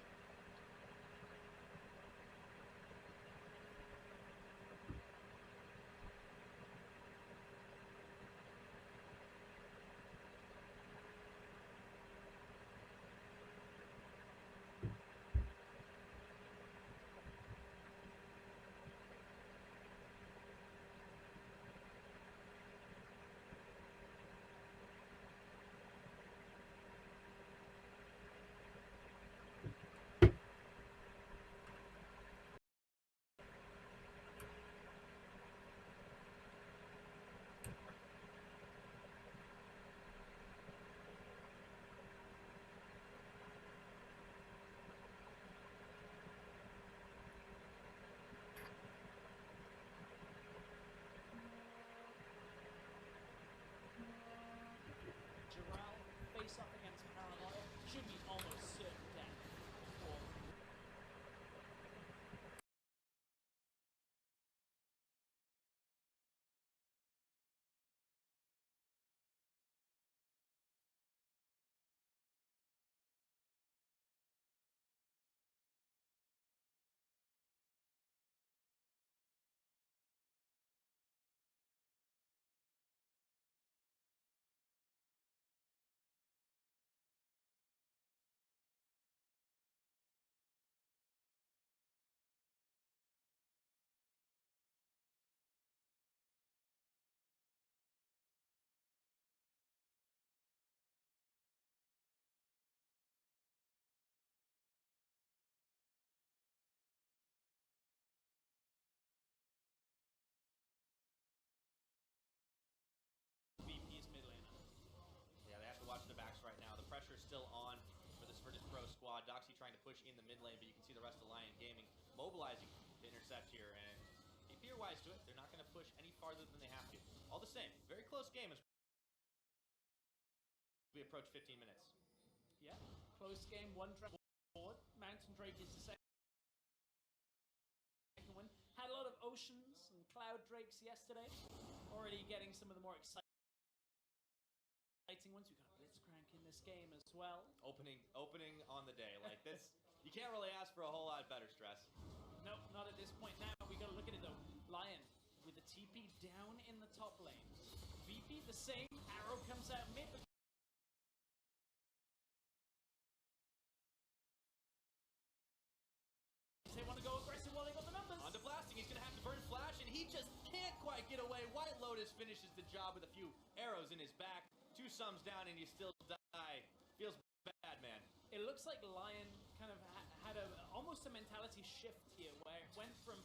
Giral face off against Paranoia should be almost certain death for VP's mid laner. Yeah, they have to watch their backs right now. The pressure's still on for this Virtus Pro squad. Doxy trying to push in the mid lane, but you can see the rest of Lion Gaming mobilizing to intercept here, and PP are wise to it. They're not going to push any farther than they have to. All the same, very close game as we approach 15 minutes. Yeah, close game, one track forward. Mountain Drake is the second win. Had a lot of Oceans and Cloud Drakes yesterday. Already getting some of the more exciting ones. We got a Blitz Blitzcrank in this game as well. Opening on the day like this. You can't really ask for a whole lot better, Stress. No, not at this point. Now we got to look at it though. Lion with the TP down in the top lane. VP the same. Arrow comes out mid. They want to go aggressive while they got the numbers. On to blasting, he's going to have to burn flash, and he just can't quite get away. White Lotus finishes the job with a few arrows in his back. 2 sums down, and you still die. Feels bad, man. It looks like Lion kind of had almost a mentality shift here, where it went from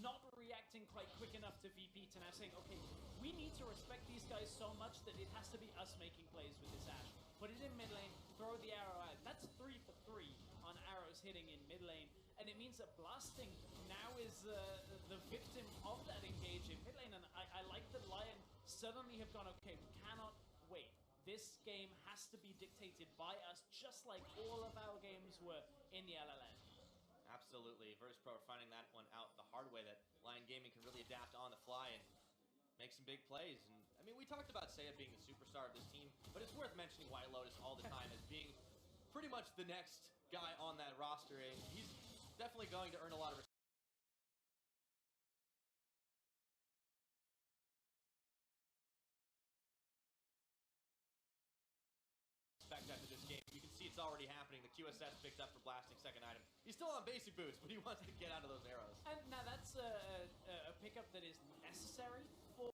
not reacting quite quick enough to VP to now saying, okay, we need to respect these guys so much that it has to be us making plays with this Ashe. Put it in mid lane, throw the arrow out. That's 3 for 3 on arrows hitting in mid lane. And it means that blasting now is the victim of that engage in mid lane. And I like that Lion suddenly have gone, okay, we cannot wait. This game has to be dictated by us, just like all of our games were in the LLN. Absolutely. Virtus.pro are finding that one out the hard way, that Lion Gaming can really adapt on the fly and make some big plays. And I mean, we talked about Seiya being the superstar of this team, but it's worth mentioning White Lotus all the time as being pretty much the next guy on that roster. And he's definitely going to earn a lot of respect after this game. You can see it's already happening. The QSS picked up for blasting second item. He's still on basic boots, but he wants to get out of those arrows. And now that's a pickup that is necessary for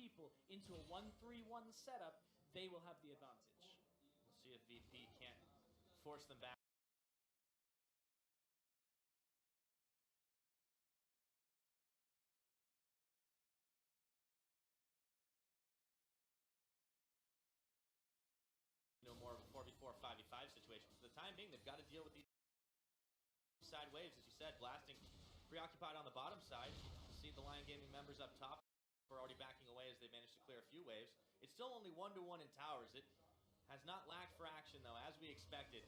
people into a 1-3-1 setup, they will have the advantage. We'll see if VP can't force them back. No more of a 4v4, 5v5 situation. For the time being, they've got to deal with these side waves, as you said. Blasting preoccupied on the bottom side. See the Lion Gaming members up top. We're already backing away as they managed to clear a few waves. It's still only 1-1 in towers. It has not lacked for action, though, as we expected.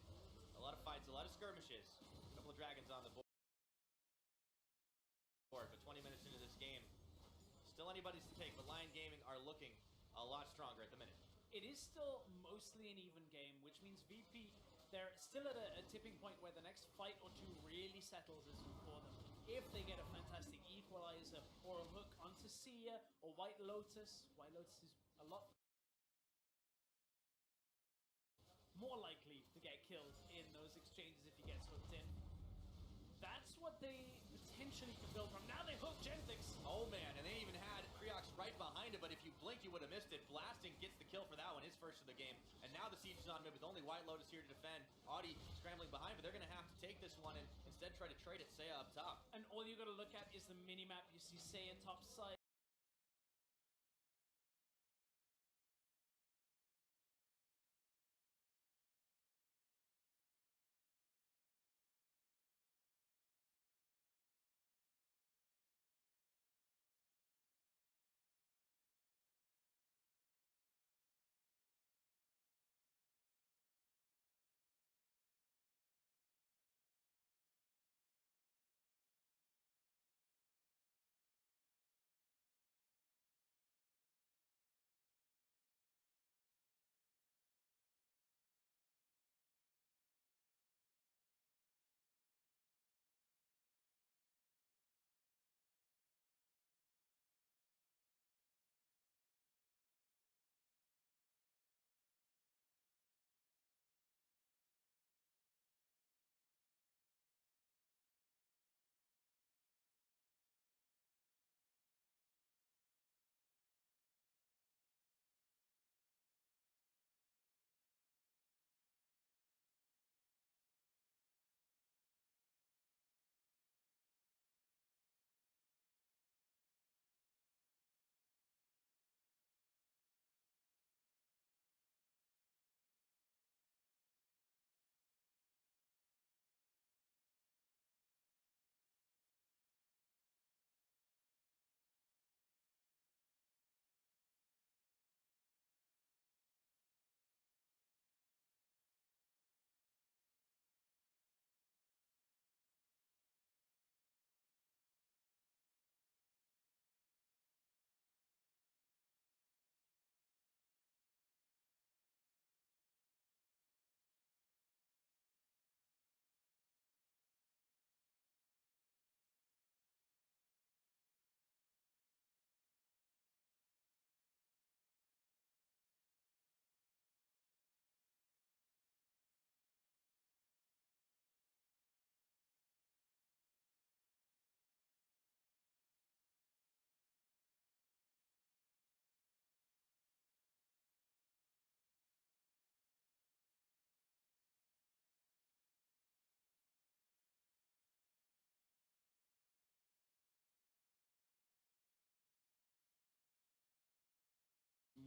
A lot of fights, a lot of skirmishes. A couple of dragons on the board. But 20 minutes into this game, still anybody's to take, but Lion Gaming are looking a lot stronger at the minute. It is still mostly an even game, which means VP, they're still at a tipping point where the next fight or two really settles it for them. If they get a fantastic equalizer or a hook onto Seiya or White Lotus is a lot more likely to get killed in those exchanges if he gets hooked in. That's what they potentially can build from. Now they hook Genetics. Oh man, and they even had Creox right behind him, but if you blink, you would have missed it. Blasting gets the kill for that one, his first of the game. And now the siege is on mid with only White Lotus here to defend. Audi scrambling behind, but they're going to have to take this one and instead try to trade it Seiya up top. And all you got to look at is the minimap. You see Seiya top side.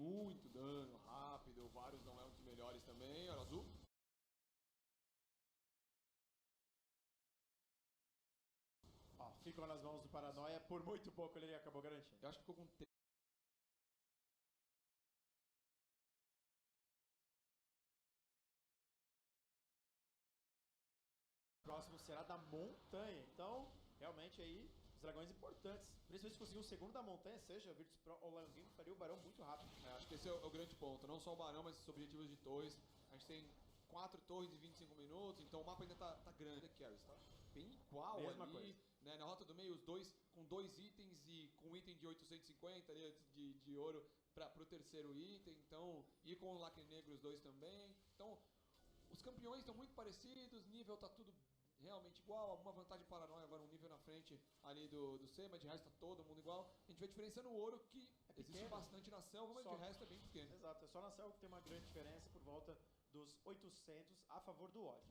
muito dano rápido, o Varus não é um dos melhores também, olha o azul. Ó, ficou nas mãos do Paranoia, por muito pouco ele acabou garantindo. Eu acho que ficou com O próximo será da montanha, então realmente aí os dragões importantes, principalmente se conseguir o segundo da montanha, seja Virtus Pro ou Lion Game, faria o Barão muito rápido. Acho que esse é o grande ponto, não só o Barão, mas os objetivos de torres. A gente tem 4 torres em 25 minutos, então o mapa ainda tá grande, carries, tá bem igual Mesma ali, coisa. né, na rota do meio, os dois com 2 itens e com um item de 850 ali, de ouro pro terceiro item, então, e com o lacre negro os dois também, então os campeões estão muito parecidos, nível tá tudo realmente igual, alguma vantagem Paranoia agora um nível na frente ali do C, mas de resto tá todo mundo igual. A gente vê a diferença no ouro, que existe bastante na selva, mas de resto é bem pequeno. Exato, é só na selva que tem uma grande diferença por volta dos 800 a favor do Odd.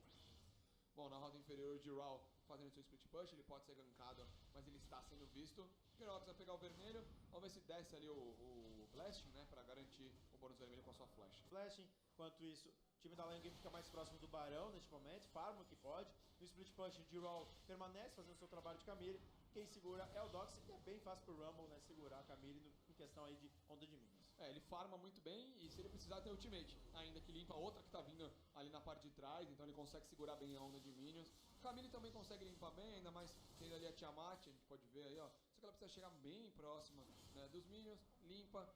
Bom, na rota inferior, o Giral fazendo seu split push, ele pode ser gankado, mas ele está sendo visto. O Giral vai pegar o vermelho, vamos ver se desce ali o Blasting, né, pra garantir o bônus vermelho com a sua flash. Blasting, enquanto isso, o time da Lion Game fica mais próximo do Barão neste momento, farma o que pode. No split push, o Giral permanece fazendo o seu trabalho de Camille. Quem segura é o Dox, e é bem fácil pro Rumble, né, segurar a Camille em questão aí de onda de minions. Ele farma muito bem e se ele precisar tem ultimate, ainda que limpa a outra que tá vindo ali na parte de trás, então ele consegue segurar bem a onda de minions. Camille também consegue limpar bem, ainda mais tendo ali a Tiamat, a gente pode ver aí, ó. Só que ela precisa chegar bem próxima, né, dos minions, limpa.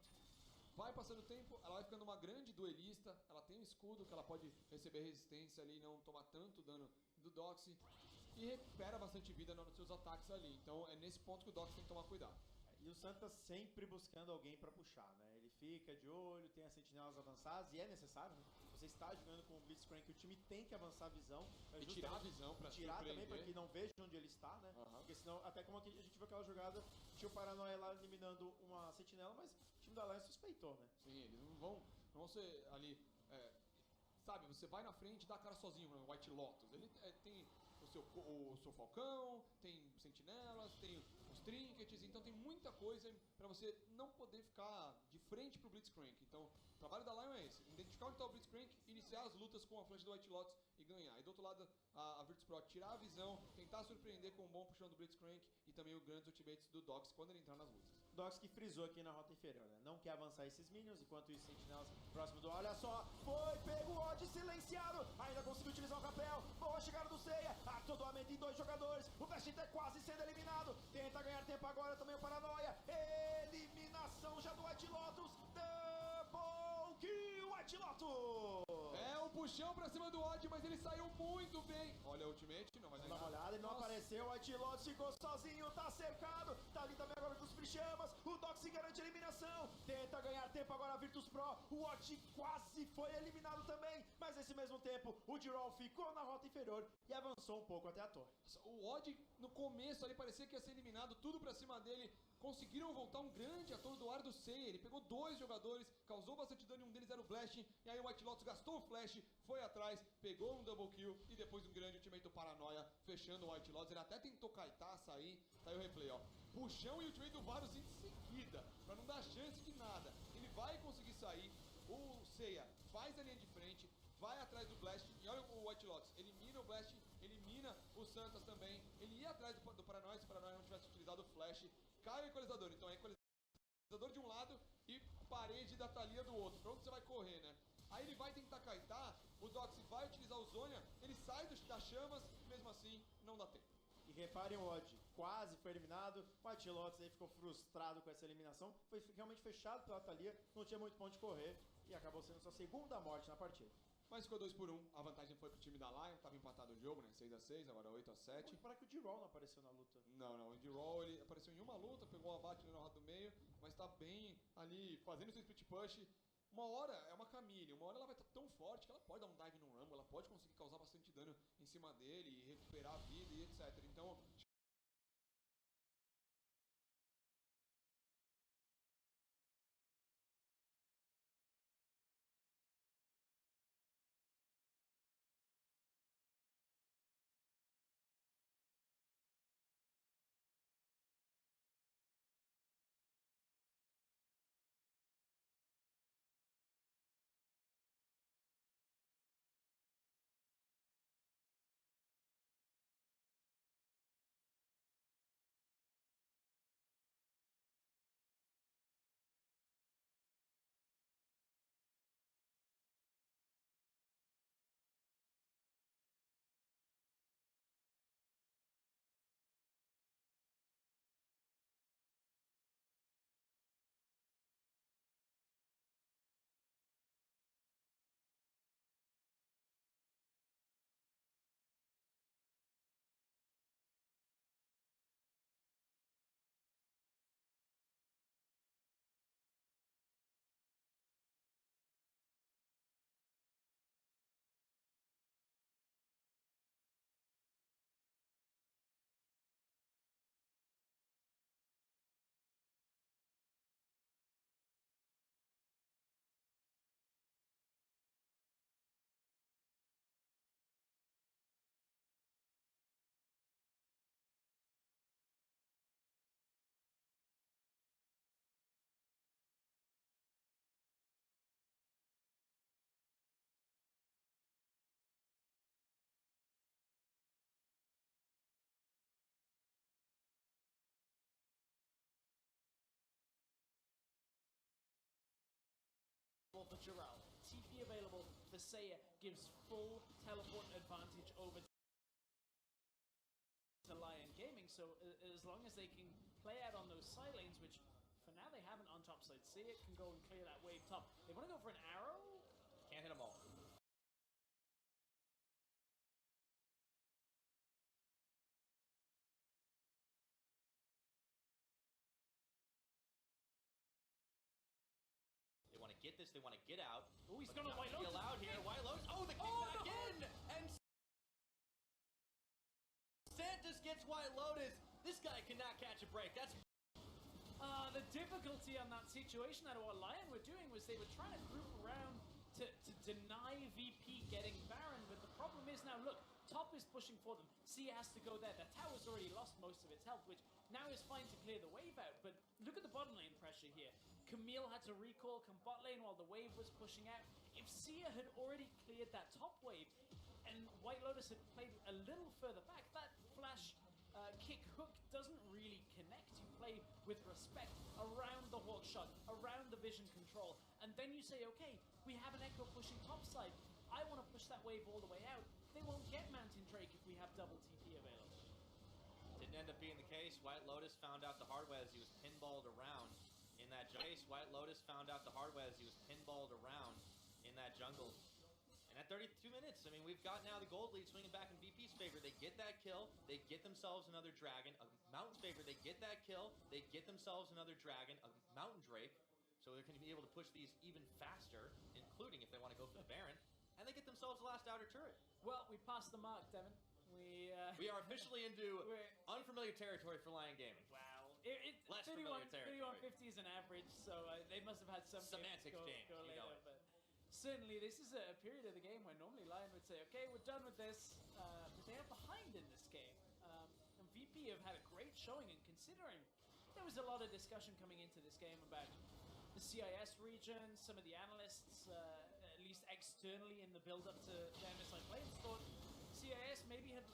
Vai passando o tempo, ela vai ficando uma grande duelista, ela tem um escudo que ela pode receber resistência ali e não tomar tanto dano do Doxy. E recupera bastante vida nos seus ataques ali, então é nesse ponto que o Doxy tem que tomar cuidado. E o Santa sempre buscando alguém pra puxar, né? Ele fica de olho, tem as sentinelas avançadas, e é necessário, né? Você está jogando com o Blitzcrank, o time tem que avançar a visão. E tirar a visão pra tirar também pra que não veja onde ele está, né? Porque senão, até como a gente viu aquela jogada, tinha o Paranoia lá eliminando uma sentinela, mas o time da Alliance suspeitou, né? Sim, eles não vão ser ali, sabe, você vai na frente e dá a cara sozinho no White Lotus. Ele tem o seu falcão, tem sentinelas, tem os trinkets, então tem muita coisa pra você não poder ficar de frente pro Blitzcrank. Então, o trabalho da Lion é esse, identificar onde tá o Blitzcrank, iniciar as lutas com a flash do White Lotus e ganhar. E do outro lado, a Virtus Pro tirar a visão, tentar surpreender com um bom puxão do Blitzcrank e também o grandes ultimates do Dox quando ele entrar nas lutas. Dox que frisou aqui na rota inferior, né? Não quer avançar esses minions, enquanto isso, sentinelas próximo do... Olha só, foi pego o Odd silenciado, ainda conseguiu utilizar o capel, boa chegada do Seiya, atordoamento em 2 jogadores, o Best tá quase sendo eliminado, tenta ganhar tempo agora também o Paranoia, eliminação já do White Lotus, double kill White Lotus! É um puxão pra cima do Odd, mas ele saiu muito bem. Olha o ultimate, não vai dar uma olhada, ele não apareceu, o White Lotus ficou sozinho, tá cercado, tá ali também agora dos Frichamas, o Dox garante a eliminação, tenta ganhar tempo agora a Virtus Pro, o Odd quase foi eliminado também, mas nesse mesmo tempo o Giral ficou na rota inferior e avançou um pouco até a torre. O Odd no começo ali parecia que ia ser eliminado, tudo pra cima dele, conseguiram voltar um grande atordoar do Seiya, ele pegou 2 jogadores, causou bastante dano e um deles era o Blasting, e aí o White Lotus gastou o flash, foi atrás, pegou um double kill e depois um grande ultimate do Paranoia, fechando o White Lotus, ele até tentou kaitar, sair, tá aí o replay, ó. Puxão e ultimate do Varus em seguida, pra não dar chance de nada, ele vai conseguir sair, o Seiya faz a linha de frente, vai atrás do Blast, e olha o White Lotus, elimina o Blast, elimina o Santas também, ele ia atrás do Paranoia, se o Paranoia não tivesse utilizado o flash, cai o equalizador, então é equalizador de um lado e parede da Thalia do outro, pra onde você vai correr, né? Aí ele vai tentar kaitar, o Dox vai utilizar o Zhonya, ele sai das chamas, mesmo assim, não dá tempo. E reparem o Odd, quase foi eliminado, o White Lotus aí ficou frustrado com essa eliminação, foi realmente fechado pela Thalia, não tinha muito ponto de correr e acabou sendo sua segunda morte na partida. Mas ficou 2-1, a vantagem foi pro time da Lion, tava empatado o jogo, né, 6-6, agora 8-7. Para que o Giral não apareceu na luta. Não, o Giral ele apareceu em uma luta, pegou o abate na roda do meio, mas tá bem ali, fazendo seu split push. Uma hora é uma Camille, uma hora ela vai estar tão forte que ela pode dar um dive no Rumble, ela pode conseguir causar bastante dano em cima dele e recuperar a vida e etc. Então, the Seiya gives full teleport advantage over to Lion Gaming. So as long as they can play out on those side lanes, which for now they haven't on top side, Seiya can go and clear that wave top. They want to go for an arrow. Can't hit them all. They want to get this. They want to get out. Oh, he's going to White Lotus. Allowed here. White Lotus. Oh, the kickback in, and Santos gets White Lotus. This guy cannot catch a break. That's the difficulty on that situation that what Lion were doing was they were trying to group around to deny VP getting Baron, but the problem is now, look, top is pushing for them. Sia has to go there. The tower's already lost most of its health, which now is fine to clear the wave out, but look at the bottom lane pressure here. Camille had to recall come bot lane while the wave was pushing out. If Sia had already cleared that top wave and White Lotus had played a little further back, that flash kick hook doesn't really connect. You play with respect around the hawk shot, around the vision control, and then you say, okay, we have an Echo pushing top side. I want to push that wave all the way out. They won't get Mountain Drake if we have double TP available. didn't end up being the case. White Lotus found out the hard way as he was pinballed around in that jungle. White Lotus found out the hard way as he was pinballed around in that jungle. And at 32 minutes, I mean, we've got now the gold lead swinging back in VP's favor. They get that kill. They get themselves another dragon. A Mountain's favor. They get that kill. They get themselves another dragon. A Mountain Drake. So they're going to be able to push these even faster, including if they want to go for the Baron. And they get themselves the last outer turret. Well, we passed the mark, Devin. We are officially into unfamiliar territory for Lion Gaming. Wow. Less familiar territory. 3150 is an average, so they must have had some semantics change. Go later, but certainly this is a period of the game where normally Lion would say, okay, we're done with this, but they are behind in this game. And VP have had a great showing, and considering there was a lot of discussion coming into this game about the CIS region, some of the analysts, at least externally in the build-up to the MSI Flames, thought CIS maybe had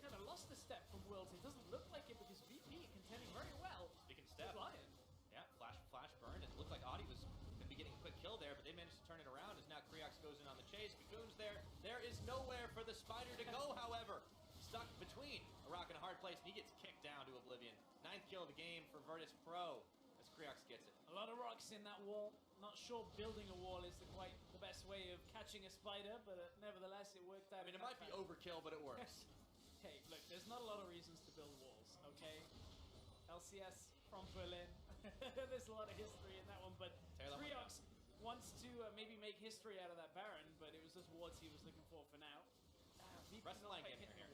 kind of lost a step from Worlds. It doesn't look like it because VP contending very well. Speaking of step, Lion. Yeah, flash burn. It looked like Audi was going to be getting a quick kill there, but they managed to turn it around as now Kriox goes in on the chase. Bagoon's there. There is nowhere for the Spider to go, however. Stuck between a rock and a hard place, and he gets kicked down to oblivion. 9th kill of the game for Virtus Pro as Kriox gets it. A lot of rocks in that wall. Not sure building a wall is quite the best way of catching a spider, but nevertheless it worked out. I mean, it might be overkill, but it works. Hey, look, there's not a lot of reasons to build walls, okay? LCS from Berlin. There's a lot of history in that one, but Kriox wants to maybe make history out of that Baron, but it was just wards he was looking for now. Rest of the line getting here.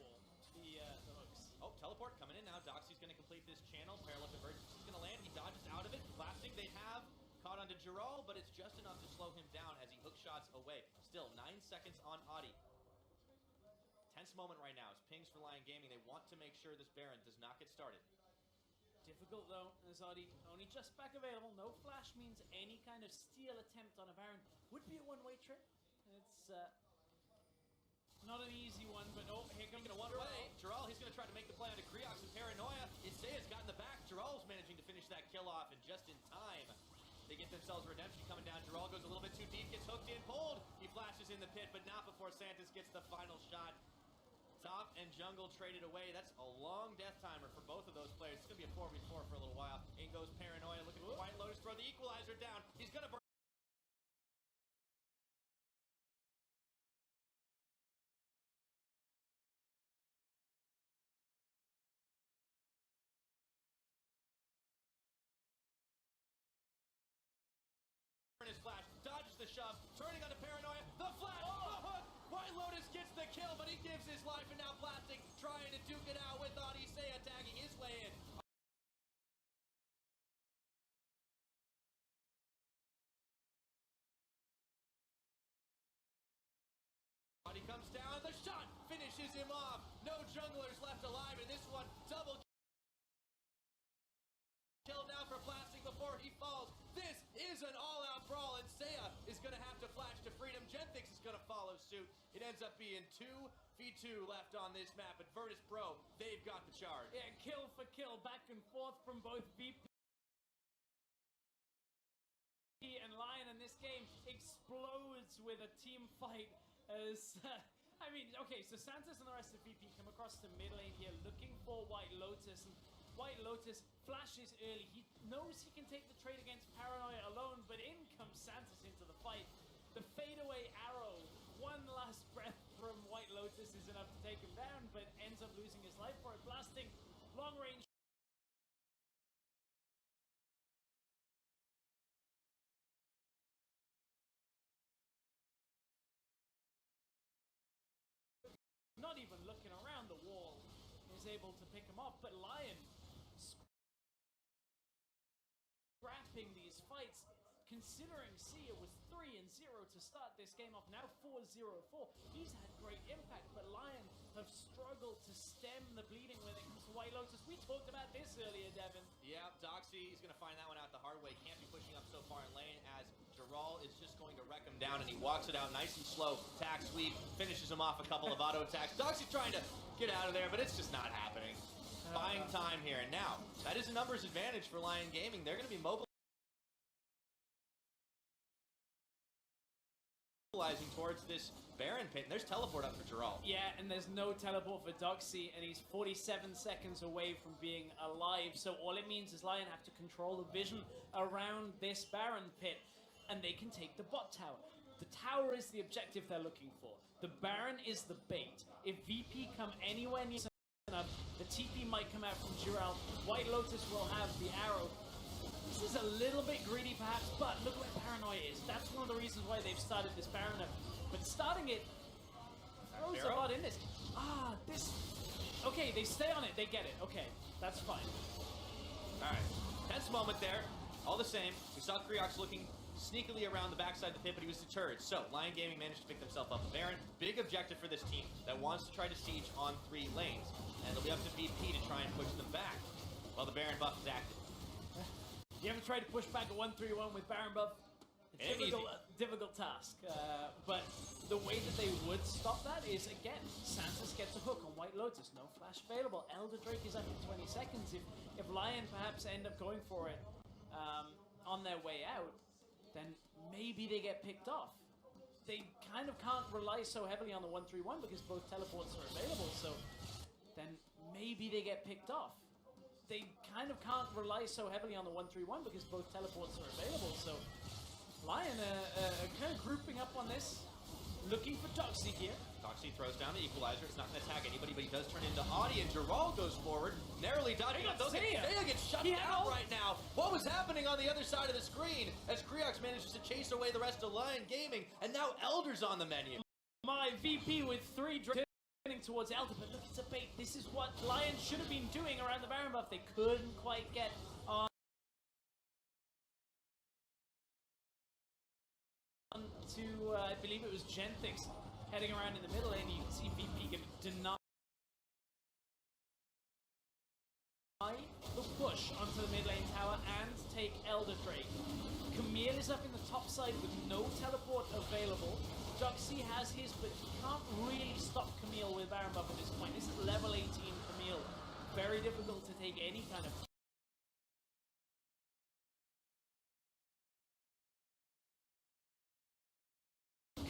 The hooks. Oh, teleport coming in now. Doxy's going to complete this channel. Parallel Convergence is going to land. He dodges out of it. Blasting, they have caught onto Giral, but it's just enough to slow him down as he hook shots away. Still, 9 seconds on Audi. Tense moment right now. It's pings for Lion Gaming. They want to make sure this Baron does not get started. Difficult though, as Audi only just back available. No flash means any kind of steal attempt on a Baron would be a one-way trip. It's not an easy one, but here comes a one-way. Giral, he's going to try to make the play onto Kriox and Paranoia. Isaiah's got in the back. Giral's managing to finish that kill off, and just in time. They get themselves redemption coming down. Giral goes a little bit too deep, gets hooked in, pulled. He flashes in the pit, but not before Santos gets the final shot. Top and jungle traded away. That's a long death timer for both of those players. It's going to be a 4v4 for a little while. In goes Paranoia, looking for White Lotus, throw the equalizer down. He's going to burn. His flash, dodges the shove, turning onto Paranoia, the flash, the hook, White Lotus gets the kill, but he gives his life, and now Plastic trying to duke it out with Odyssey tagging his way in. Audi comes down, the shot finishes him off, no junglers left alive in this one, double kill now for Plastic before he falls. This is an all-out brawl, and Seiya is going to have to flash to freedom. Genthix is going to follow suit. It ends up being 2v2 left on this map, but Virtus Pro, they've got the charge. Yeah, kill for kill, back and forth from both VP and Lion, and this game explodes with a team fight as... I mean, okay, so Santos and the rest of VP come across the mid lane here looking for White Lotus, and White Lotus flashes early. He knows he can take the trade against Paranoia alone, but in comes Santos into the fight. The fadeaway arrow, one last breath from White Lotus is enough to take him down, but ends up losing his life for it, blasting long range. Not even looking around the wall, is able to pick him off, but Lion scrapping these fights. Considering Sia was 3-0 to start this game off, now 4-0-4. He's had great impact, but Lion have struggled to stem the bleeding when it comes to White Lotus. We talked about this earlier, Devin. Yeah, Doxy is going to find that one out the hard way. Can't be pushing up so far in lane as Giral is just going to wreck him down, and he walks it out nice and slow. Tack sweep, finishes him off a couple of auto attacks. Doxy trying to get out of there, but it's just not happening. Buying time here, and now that is a numbers advantage for Lion Gaming. They're going to be mobilizing towards this Baron pit, and there's teleport up for Giral. Yeah, and there's no teleport for Doxy, and he's 47 seconds away from being alive, so all it means is Lion have to control the vision around this Baron pit, and they can take the bot tower. The tower is the objective they're looking for. The Baron is the bait. If VP come anywhere near enough, the TP might come out from Giral. White Lotus will have the arrow. This is a little bit greedy perhaps, but look where Paranoia is. That's one of the reasons why they've started this Baron up. But starting it throws a lot in this. Okay, they stay on it, they get it. Okay, that's fine. Alright, tense moment there. All the same, we saw Kriox looking sneakily around the backside of the pit, but he was deterred. So, Lion Gaming managed to pick themselves up a Baron. Big objective for this team that wants to try to siege on 3 lanes. And it'll be up to VP to try and push them back while the Baron buff is active. You ever tried to push back a 1-3-1 with Baron buff? It's difficult task. But the way that they would stop that is, again, Santos gets a hook on White Lotus. No flash available. Elder Drake is up in 20 seconds. If Lion perhaps end up going for it on their way out, then maybe they get picked off. They kind of can't rely so heavily on the 1-3-1 because both teleports are available, so then maybe they get picked off. They kind of can't rely so heavily on the 1-3-1 because both teleports are available, so Lion kind of grouping up on this, looking for Doxy here. Doxy throws down the equalizer. It's not going to tag anybody, but he does turn into Audi, and Giral goes forward, narrowly dodging it. They get shut down right now. What was happening on the other side of the screen as Kriox manages to chase away the rest of Lion Gaming, and now Elder's on the menu. My VP with 3 towards Elder, but look, it's a bait. This is what Lion should have been doing around the Baron buff. They couldn't quite get on to, I believe it was Genthix heading around in the middle lane. You can see VP can deny the push onto the mid lane tower and take Elder Drake. Camille is up in the top side with no teleport available. Doxy has his, but he can't really stop Camille with Baron buff at this point. This is level 18 Camille. Very difficult to take any kind of...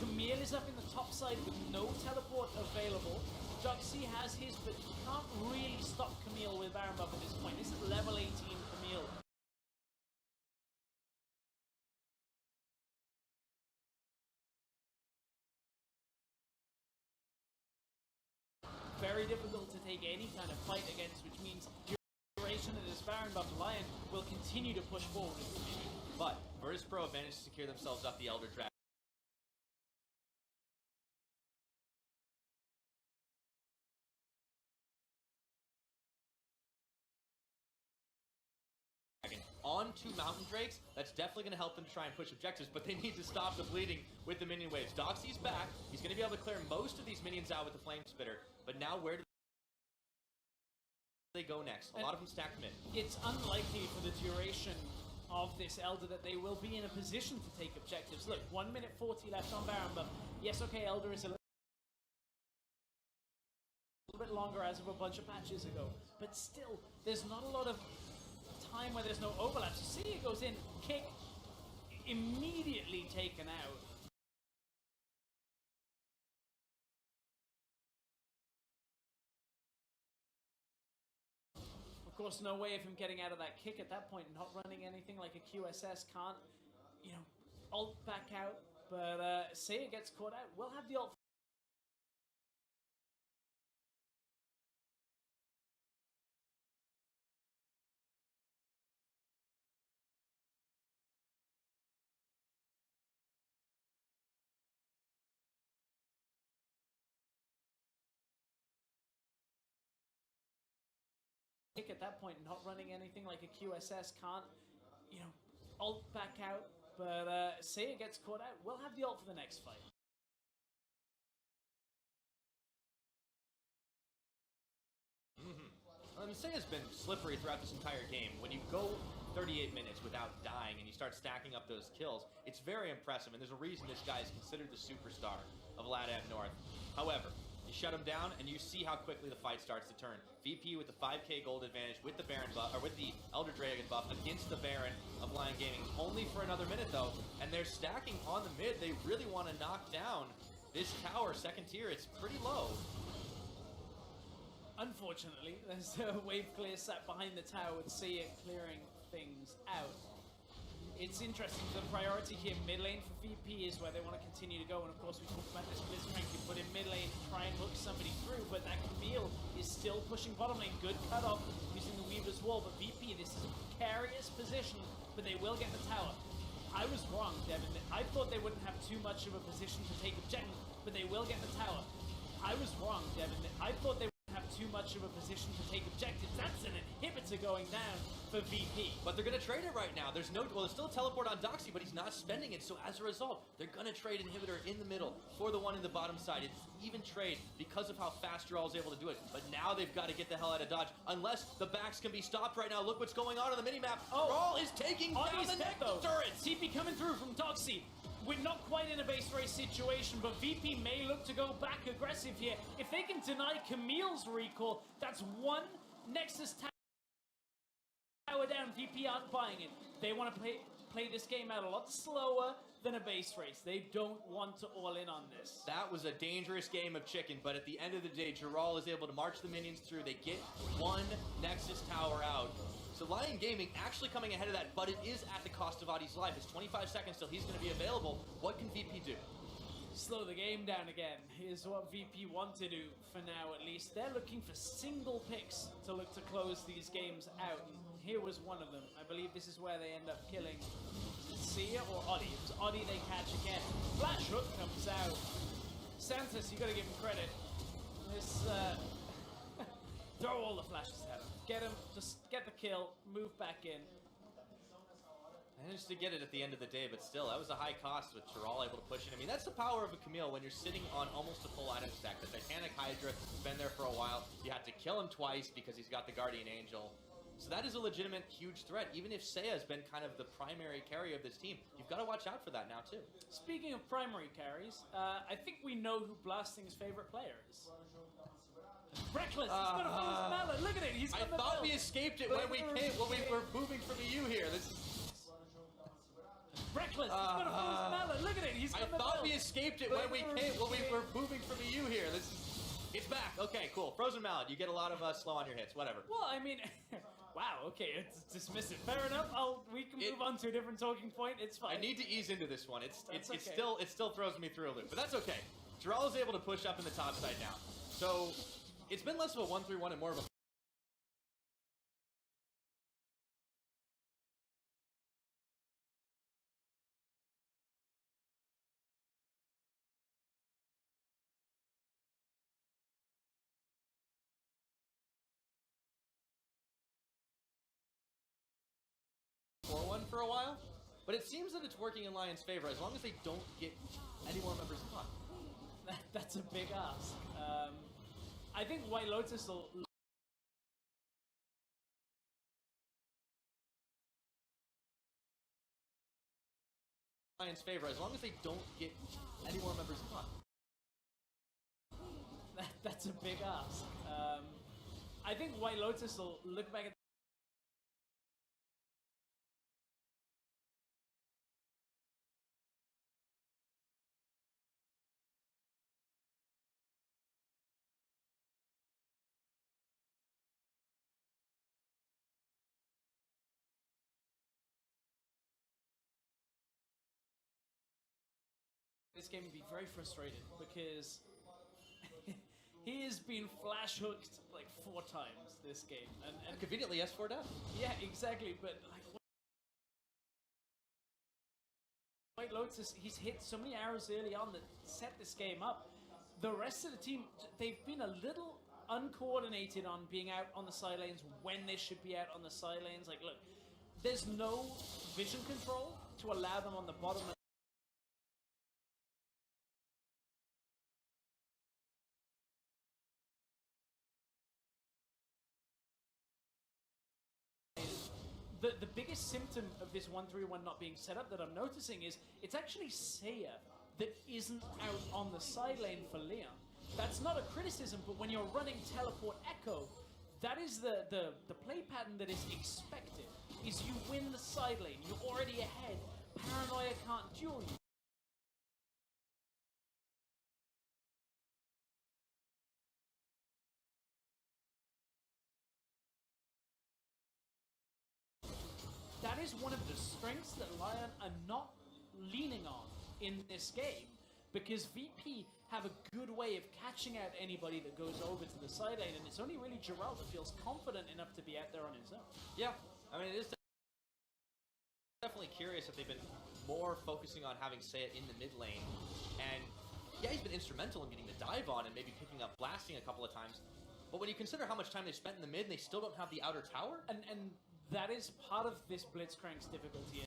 Camille is up in the top side with no teleport available. Doxy has his, but he can't really stop Camille with Baron buff at this point. This is level 18 Camille. Very difficult to take any kind of fight against, which means duration of this Baron buff Lion will continue to push forward. But Virtus Pro have managed to secure themselves up the Elder Dragon. On 2 Mountain Drakes, that's definitely going to help them to try and push objectives, but they need to stop the bleeding with the minion waves. Doxy's back. He's going to be able to clear most of these minions out with the Flame Spitter, but now where do they go next? A lot of them stacked mid. It's unlikely for the duration of this Elder that they will be in a position to take objectives. Look, 1 minute 40 left on Baron, but yes, okay, Elder is a little bit longer as of a bunch of patches ago, but still, there's not a lot of time where there's no overlap. So see, it goes in, kick. immediately taken out. Of course, no way of him getting out of that kick at that point, not running anything like a QSS, can't, you know, ult back out, but Seiya gets caught out. We'll have the ult. At that point, not running anything like a QSS, can't, you know, ult back out, but Seiya gets caught out. We'll have the ult for the next fight. Seiya's been slippery throughout this entire game. When you go 38 minutes without dying and you start stacking up those kills, it's very impressive, and there's a reason this guy is considered the superstar of LATAM North. However, you shut him down, and you see how quickly the fight starts to turn. VP with the 5k gold advantage with the Baron buff, or with the Elder Dragon buff against the Baron of Lion Gaming, only for another minute though, and they're stacking on the mid. They really want to knock down this tower, second tier. It's pretty low. Unfortunately, there's a wave clear sat behind the tower with Seiya clearing things out. It's interesting, the priority here mid lane for VP is where they want to continue to go, and of course we talked about this Blitzcrank, you put in mid lane to try and hook somebody through, but that Camille is still pushing bottom lane. Good cutoff using the Weaver's Wall, but VP, this is a precarious position, but they will get the tower. I was wrong, Devin. I thought they wouldn't have too much of a position to take objective, but they will get the tower. I was wrong, Devin. I thought they wouldn't have too much of a position to take objectives. That's an inhibitor going down for VP. But they're gonna trade it right now. There's still a teleport on Doxy, but he's not spending it, so as a result, they're gonna trade inhibitor in the middle for the one in the bottom side. It's even trade because of how fast Jarl is able to do it. But now they've got to get the hell out of dodge, unless the backs can be stopped right now. Look what's going on the minimap. Jarl is taking down the next turret. TP coming through from Doxy. We're not quite in a base race situation, but VP may look to go back aggressive here. If they can deny Camille's recall, that's one Nexus tower down. VP aren't buying it. They want to play this game out a lot slower than a base race. They don't want to all in on this. That was a dangerous game of chicken, but at the end of the day, Jarl is able to march the minions through. They get one Nexus tower out. So Lion Gaming actually coming ahead of that, but it is at the cost of Adi's life. It's 25 seconds till he's going to be available. What can VP do? Slow the game down again. Here's what VP want to do for now, at least. They're looking for single picks to look to close these games out. And here was one of them. I believe this is where they end up killing Seiya or Adi. It was Adi they catch again. Flash hook comes out. Santos, you got to give him credit. This, throw all the flashes at him. Get him, just get the kill, move back in. Managed to get it at the end of the day, but still, that was a high cost with Jarl able to push it. I mean, that's the power of a Camille when you're sitting on almost a full item stack. The Titanic Hydra has been there for a while. You had to kill him twice because he's got the Guardian Angel. So that is a legitimate huge threat. Even if Seiya has been kind of the primary carry of this team, you've got to watch out for that now too. Speaking of primary carries, I think we know who Blasting's favorite player is. Reckless, he's got a frozen mallet. Look at it, he's got I thought we escaped it when we were moving from EU here. This is Reckless, he's got a frozen mallet. Look at it, he's got I thought we escaped it when we were moving from EU here. This is it's back. Okay, cool. Frozen mallet. You get a lot of slow on your hits. Whatever. Well, I mean, wow. Okay, it's dismissive. Fair enough. We can move on to a different talking point. It's fine. I need to ease into this one. It okay. still throws me through a loop, but that's okay. Jarl is able to push up in the top side now. So it's been less of a 1-3-1 and more of a for a while, but it seems that it's working in Lion's favor as long as they don't get any more members caught. That's a big ask. I think White Lotus will... Lion's favor as long as they don't get any more members caught. That's a big ask. I think White Lotus will look back at this game and be very frustrated because he has been flash hooked like 4 times this game, and conveniently S4 down. Yeah, exactly. But like White Lotus, he's hit so many arrows early on that set this game up. The rest of the team, they've been a little uncoordinated on being out on the side lanes when they should be out on the side lanes. Like, look, there's no vision control to allow them on the bottom. The biggest symptom of this 1-3-1 not being set up that I'm noticing is it's actually Seiya that isn't out on the side lane for Leon. That's not a criticism, but when you're running Teleport Echo, that is the play pattern that is expected. Is you win the side lane, you're already ahead, Paranoia can't duel you. That is one of the strengths that Lion are not leaning on in this game, because VP have a good way of catching out anybody that goes over to the side lane, and it's only really Jarrell that feels confident enough to be out there on his own. Yeah, I mean, it is definitely curious if they've been more focusing on having Seiya in the mid lane, and yeah, he's been instrumental in getting the dive on and maybe picking up blasting a couple of times, but when you consider how much time they've spent in the mid, they still don't have the outer tower. And that is part of this Blitzcrank's difficulty.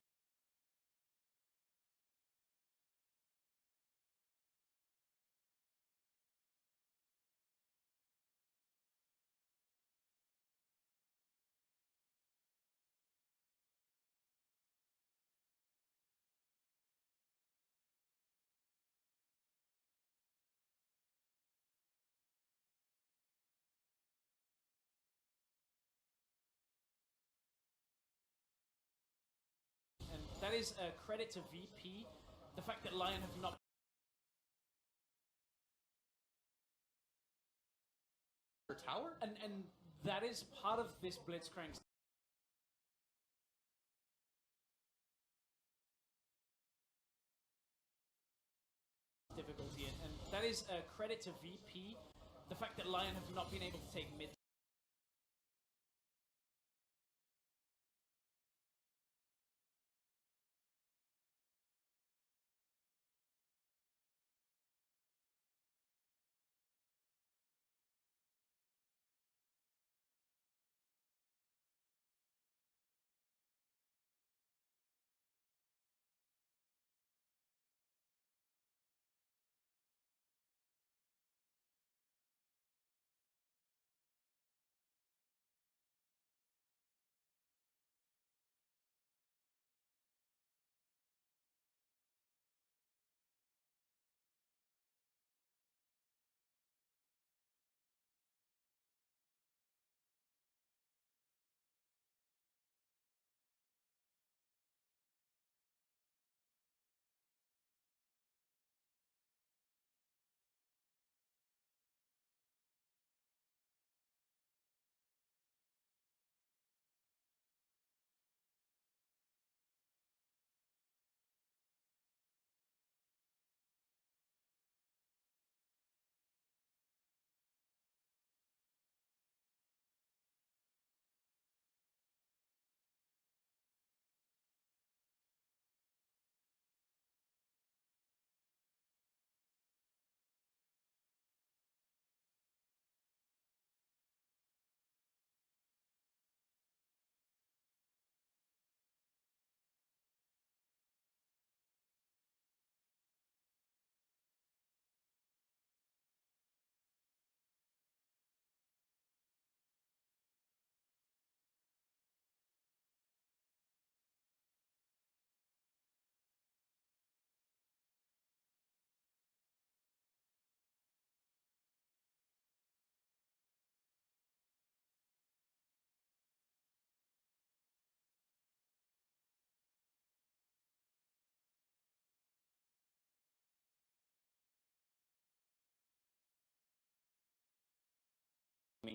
That is a credit to VP, the fact that Lion have not... tower? And that is part of this Blitzcrank's difficulty, and that is a credit to VP, the fact that Lion have not been able to take mid.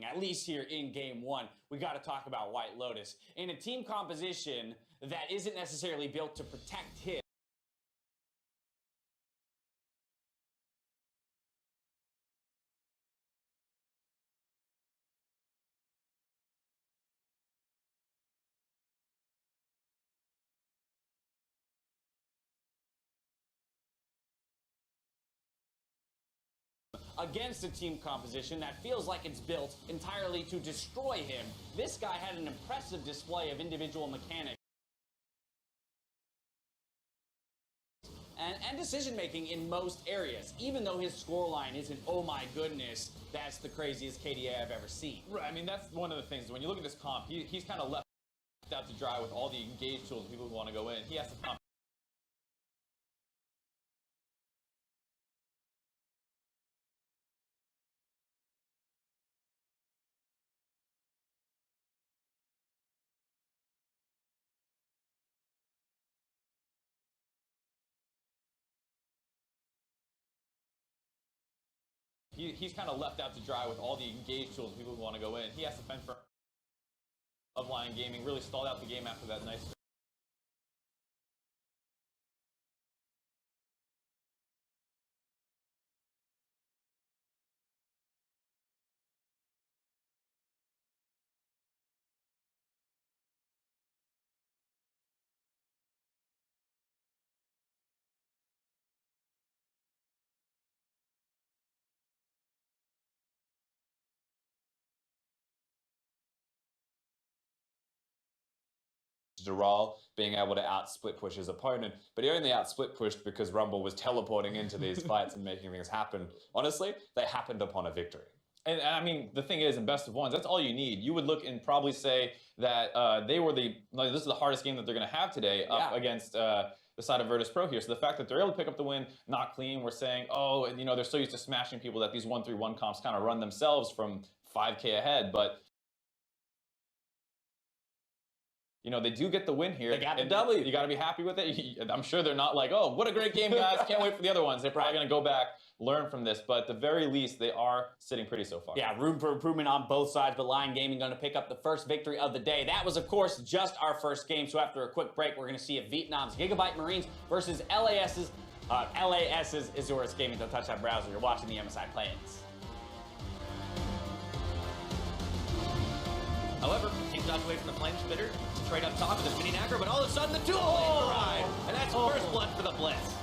At least here in game 1, we got to talk about White Lotus. In a team composition that isn't necessarily built to protect him, against a team composition that feels like it's built entirely to destroy him. This guy had an impressive display of individual mechanics and decision-making in most areas, even though his scoreline isn't, oh my goodness, that's the craziest KDA I've ever seen. Right, I mean, that's one of the things. When you look at this comp, he's kind of left out to dry with all the engaged tools people who want to go in. He has to comp. He's kind of left out to dry with all the engaged tools people who want to go in. He has to fend for of Lion Gaming, really stalled out the game after that nice. Dural being able to out-split push his opponent, but he only out-split pushed because Rumble was teleporting into these fights and making things happen. Honestly, they happened upon a victory. And I mean, the thing is, in best of ones, that's all you need. You would look and probably say that they were this is the hardest game that they're going to have today up against the side of Virtus Pro here. So the fact that they're able to pick up the win, not clean, we're saying, oh, you know, they're so used to smashing people that these 1-3-1 comps kind of run themselves from 5K ahead, but you know, they do get the win here. They got the W. You got to be happy with it. I'm sure they're not like, oh, what a great game, guys. Can't wait for the other ones. They're probably going to go back, learn from this. But at the very least, they are sitting pretty so far. Yeah, room for improvement on both sides, but Lion Gaming going to pick up the first victory of the day. That was, of course, just our first game. So after a quick break, we're going to see Vietnam's Gigabyte Marines versus LAS's Azorus Gaming. Don't touch that browser. You're watching the MSI play-ins. However, teams not away from the flame spitter to trade up top with this mini Nacro, but all of a sudden the dual lane arrive, and that's first blood for the Blitz.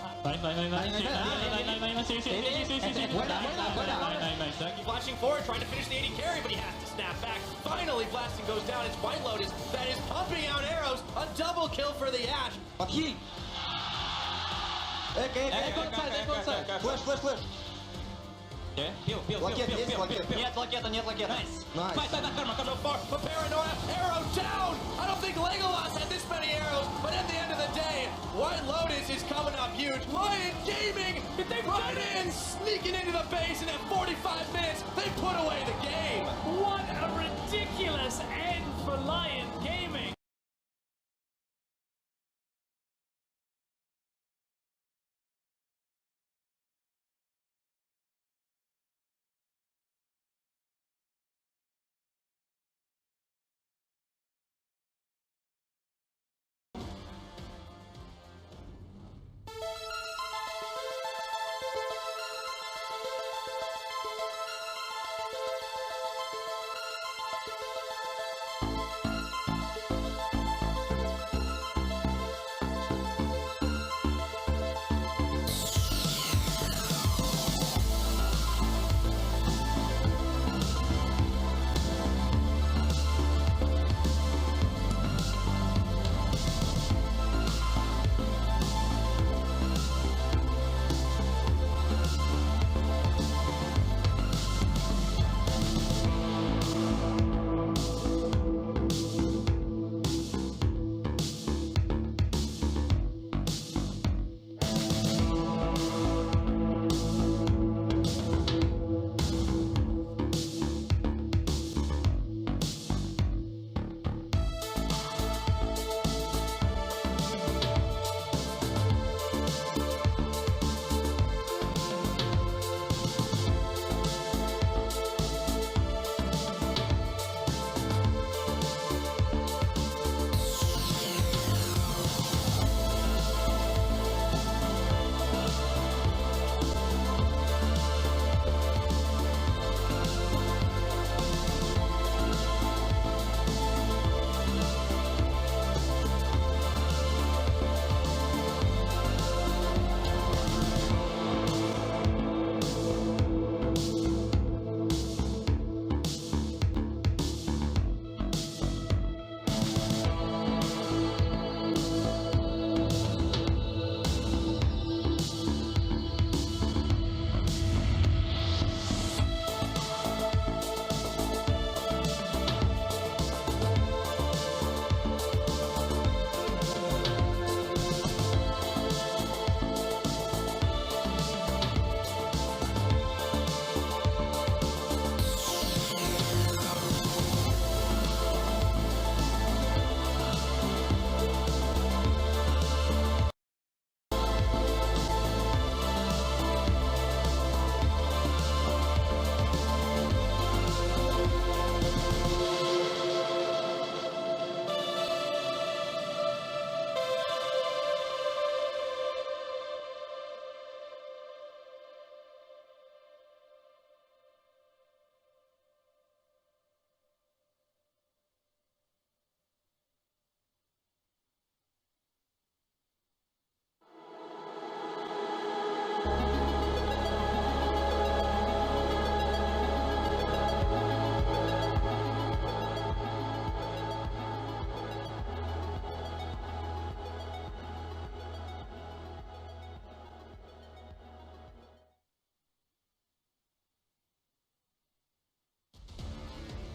Flashing forward, trying to finish the 80 carry, but he has to snap back. Finally, blasting goes down. It's White Lotus that is pumping out arrows. A double kill for the Ash. Aqui. Flash. Нет лакета. Nice. So far, but Paranoia, arrow down! I don't think Legolas had this many arrows, but at the end of the day, White Lotus is coming up huge. Lion Gaming, they run in, sneaking into the base, and at 45 minutes, they put away the game. What a ridiculous end for Lion Gaming.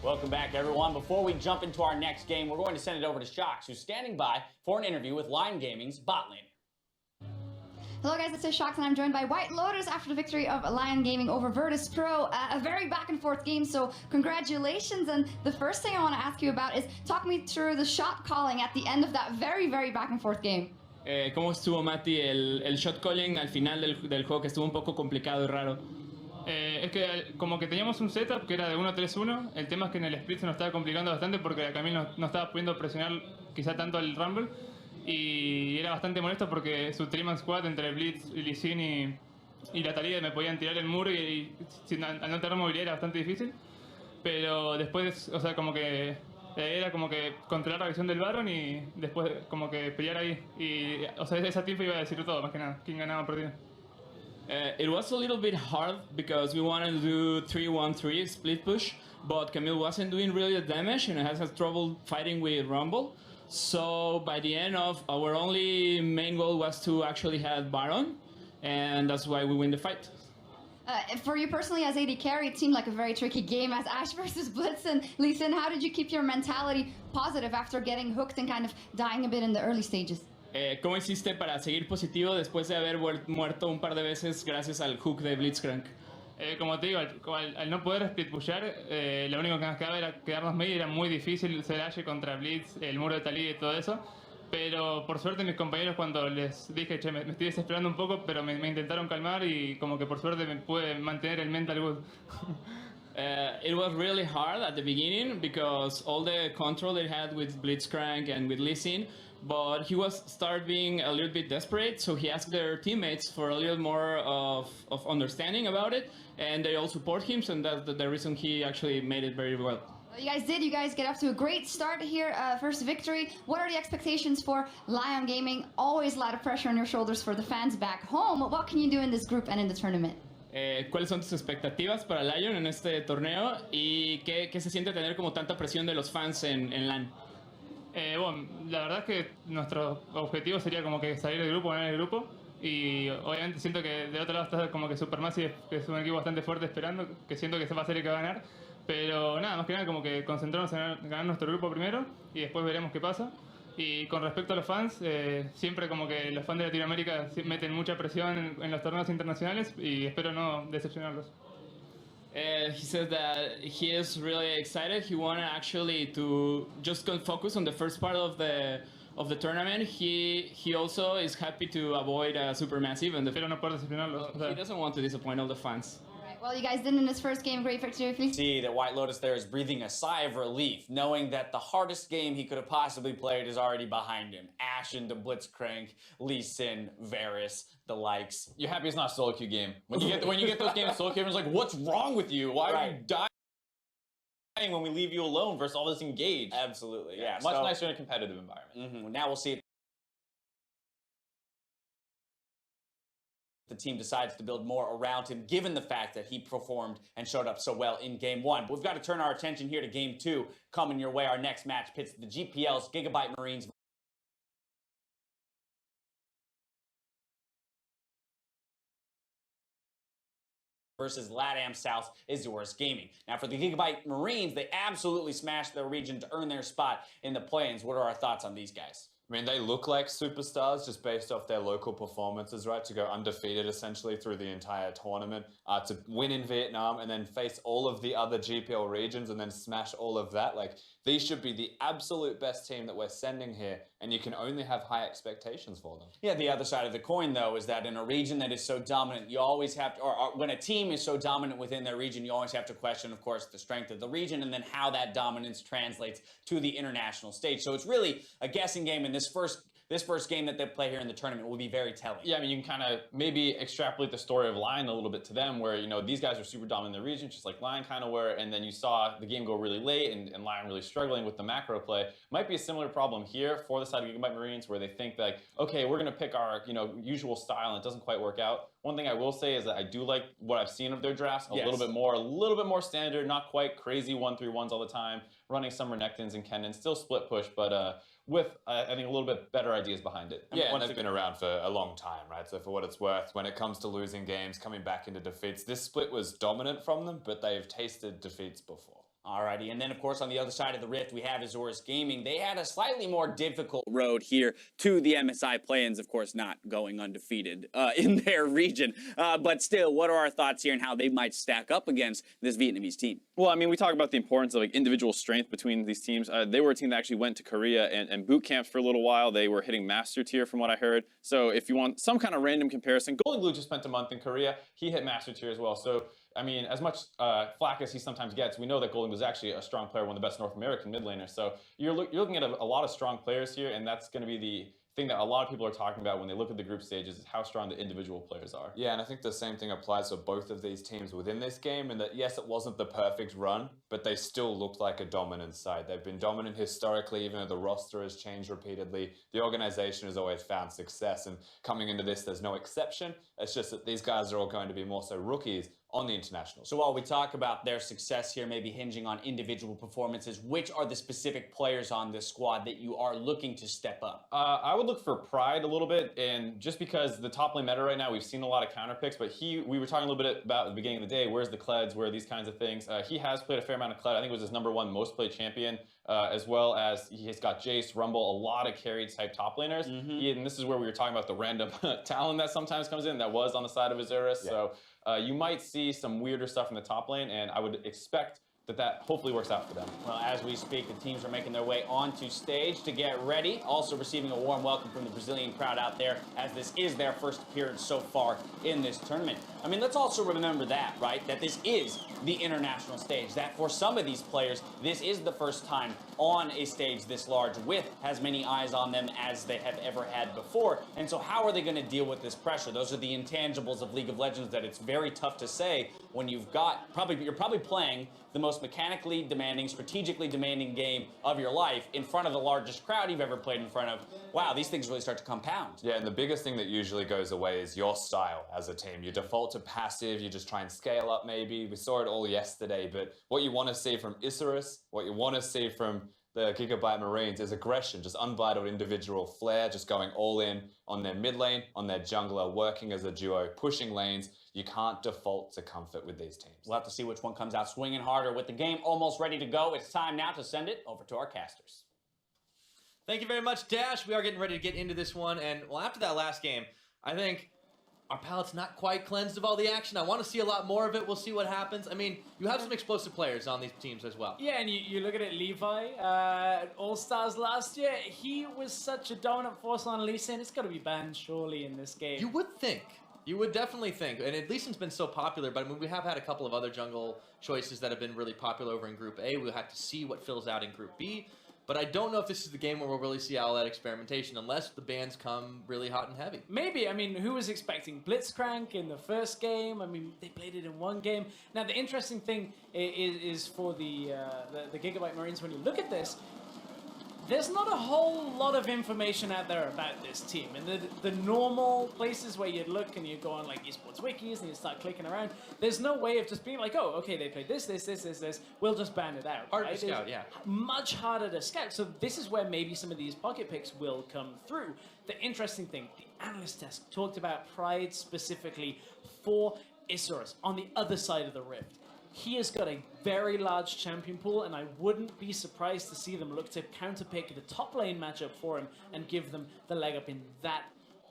Welcome back, everyone. Before we jump into our next game, we're going to send it over to Shox, who's standing by for an interview with Lion Gaming's bot lane. Hello guys, this is Shox and I'm joined by White Lotus after the victory of Lion Gaming over Virtus Pro. A very back and forth game, so congratulations. And the first thing I want to ask you about is talk me through the shot calling at the end of that very back and forth game. ¿Cómo estuvo, Mati, el shot calling al final del juego, que estuvo un poco complicado y raro? Es que como que teníamos un setup que era de 1-3-1. El tema es que en el split se nos estaba complicando bastante porque la Camille no estaba pudiendo presionar quizá tanto al Rumble. Y era bastante molesto porque su 3-man squad entre Blitz, Lee Sin y la Taliyah me podían tirar el muro y al no tener movilidad era bastante difícil. Pero después, o sea, como que era como que controlar la visión del Baron y después como que pelear ahí. Y, o sea, esa team iba a decir todo, más que nada, quién ganaba o perdía. It was a little bit hard because we wanted to do 3-1-3 split push, but Camille wasn't doing really the damage and has had trouble fighting with Rumble. So by the end of our only main goal was to actually have Baron, and that's why we win the fight. For you personally as AD carry, it seemed like a very tricky game as Ashe versus Blitz. And Lee Sin, how did you keep your mentality positive after getting hooked and kind of dying a bit in the early stages? ¿Cómo hiciste para seguir positivo después de haber muerto un par de veces gracias al hook de Blitzcrank? Como te digo, al no poder split pushear, lo único que nos quedaba era quedarnos medio, era muy difícil ser Ashe contra Blitz, el muro de Taliyah y todo eso. Pero por suerte mis compañeros cuando les dije, che, me estoy desesperando un poco, pero me intentaron calmar y como que por suerte me pude mantener el mental good. It was really hard at the beginning because all the control they had with Blitzcrank and with Lee Sin, but he was start being a little bit desperate, so he asked their teammates for a little more of understanding about it, and they all support him, so that's the reason he actually made it very well. You guys did. You guys get off to a great start here. First victory. What are the expectations for Lion Gaming? Always a lot of pressure on your shoulders for the fans back home. What can you do in this group and in the tournament? ¿Cuáles son tus expectativas para Lion en este torneo? ¿Y qué se siente tener como tanta presión de los fans en LAN? Bueno, la verdad es que nuestro objetivo sería como que salir del grupo, ganar el grupo. Y obviamente siento que de otro lado está como que Supermassive, que es un equipo bastante fuerte esperando, que siento que se va a ser el que va a ganar. Pero nada, más que nada como que concentrarnos en ganar nuestro grupo primero y después veremos qué pasa. Y con respecto a los fans, siempre como que los fans de Latinoamérica meten mucha presión en los torneos internacionales y espero no decepcionarlos. He said that he is really excited. He wanted actually to just focus on the first part of the tournament. He also is happy to avoid a Supermassive and espero no poder decepcionarlos. He doesn't want to disappoint all the fans. Well, you guys did in this first game. Great victory. See that White Lotus there is breathing a sigh of relief, knowing that the hardest game he could have possibly played is already behind him. Ashe into Blitzcrank, Lee Sin, Varus, the likes. You're happy it's not a solo queue game. When you get those games solo queue, everyone's like, what's wrong with you? Why are you dying when we leave you alone versus all this engaged? Absolutely, yeah. Much nicer in a competitive environment. Now we'll see if the team decides to build more around him, given the fact that he performed and showed up so well in Game 1. But we've got to turn our attention here to Game 2. Coming your way, our next match pits the GPL's Gigabyte Marines versus LATAM South Azores Gaming. Now for the Gigabyte Marines, they absolutely smashed their region to earn their spot in the play-ins. What are our thoughts on these guys? I mean, they look like superstars just based off their local performances, right? To go undefeated essentially through the entire tournament, to win in Vietnam and then face all of the other GPL regions and then smash all of that. Like, these should be the absolute best team that we're sending here, and you can only have high expectations for them. Yeah, the other side of the coin, though, is that in a region that is so dominant, you always have to, or when a team is so dominant within their region, you always have to question, of course, the strength of the region and then how that dominance translates to the international stage. So it's really a guessing game, and this first game that they play here in the tournament will be very telling. Yeah, I mean, you can kind of maybe extrapolate the story of Lion a little bit to them where, you know, these guys are super dominant in the region, just like Lion kind of were, and then you saw the game go really late and Lion really struggling with the macro play. Might be a similar problem here for the side of Gigabyte Marines where they think like, okay, we're going to pick our, you know, usual style and it doesn't quite work out. One thing I will say is that I do like what I've seen of their drafts a little bit more standard, not quite crazy 1-3-1s all the time, running some Renekton's and Kennons, still split push, but with, I think, a little bit better ideas behind it. Yeah, and they've been around for a long time, right? So for what it's worth, when it comes to losing games, coming back into defeats, this split was dominant from them, but they've tasted defeats before. Alrighty, and then of course on the other side of the rift we have Azores Gaming. They had a slightly more difficult road here to the MSI play-ins, of course not going undefeated in their region. But still, what are our thoughts here and how they might stack up against this Vietnamese team? Well, I mean, we talk about the importance of like individual strength between these teams. They were a team that actually went to Korea and boot camps for a little while. They were hitting master tier from what I heard. So if you want some kind of random comparison, Golden Glue just spent a month in Korea. He hit master tier as well. So I mean, as much flack as he sometimes gets, we know that Golden was actually a strong player, one of the best North American mid laners. So you're looking at a lot of strong players here, and that's going to be the thing that a lot of people are talking about when they look at the group stages is how strong the individual players are. Yeah, and I think the same thing applies for both of these teams within this game, and that yes, it wasn't the perfect run, but they still looked like a dominant side. They've been dominant historically, even though the roster has changed repeatedly. The organization has always found success, and coming into this, there's no exception. It's just that these guys are all going to be more so rookies on the international. So while we talk about their success here, maybe hinging on individual performances, which are the specific players on this squad that you are looking to step up? I would look for Pride a little bit, and just because the top lane meta right now, we've seen a lot of counter picks, but we were talking a little bit about at the beginning of the day, where's the Kleds, where are these kinds of things. He has played a fair amount of Kled. I think it was his #1 most played champion, as well as he's got Jace, Rumble, a lot of carried type top laners. And this is where we were talking about the random talent that sometimes comes in that was on the side of Azores. Yeah. So you might see some weirder stuff in the top lane, and I would expect that hopefully works out for them. Well, as we speak, the teams are making their way onto stage to get ready. Also receiving a warm welcome from the Brazilian crowd out there, as this is their first appearance so far in this tournament. I mean, let's also remember that, right? That this is the international stage. That for some of these players, this is the first time on a stage this large with as many eyes on them as they have ever had before. And so how are they going to deal with this pressure? Those are the intangibles of League of Legends that it's very tough to say when you've got, you're probably playing the most mechanically demanding, strategically demanding game of your life in front of the largest crowd you've ever played in front of. Wow, these things really start to compound. Yeah, and the biggest thing that usually goes away is your style as a team. You default to passive, you just try and scale up maybe. We saw it all yesterday, but what you want to see from Isurus, what you want to see from the Gigabyte Marines is aggression, just unbridled individual flair, just going all in on their mid lane, on their jungler, working as a duo, pushing lanes. You can't default to comfort with these teams. We'll have to see which one comes out swinging harder. With the game almost ready to go, it's time now to send it over to our casters. Thank you very much, Dash. We are getting ready to get into this one, and well, after that last game, I think our palate's not quite cleansed of all the action. I want to see a lot more of it. We'll see what happens. I mean, you have some explosive players on these teams as well. Yeah, and you look at it, Levi, All-Stars last year, he was such a dominant force on Lee Sin. It's got to be banned, surely, in this game. You would think. You would definitely think. And Lee Sin's been so popular, but I mean, we have had a couple of other jungle choices that have been really popular over in Group A. We'll have to see what fills out in Group B. But I don't know if this is the game where we'll really see all that experimentation unless the bans come really hot and heavy. Maybe. I mean, who was expecting Blitzcrank in the first game? I mean, they played it in one game. Now, the interesting thing is for the Gigabyte Marines, when you look at this, there's not a whole lot of information out there about this team. And the normal places where you'd look and you go on like esports wikis and you start clicking around, there's no way of just being like, oh, okay, they played this. We'll just ban it out. Hard to scout, yeah. Much harder to scout. So this is where maybe some of these pocket picks will come through. The interesting thing, the analyst desk talked about Pride specifically for Isurus on the other side of the rift. He has got a very large champion pool, and I wouldn't be surprised to see them look to counterpick the top lane matchup for him and give them the leg up in that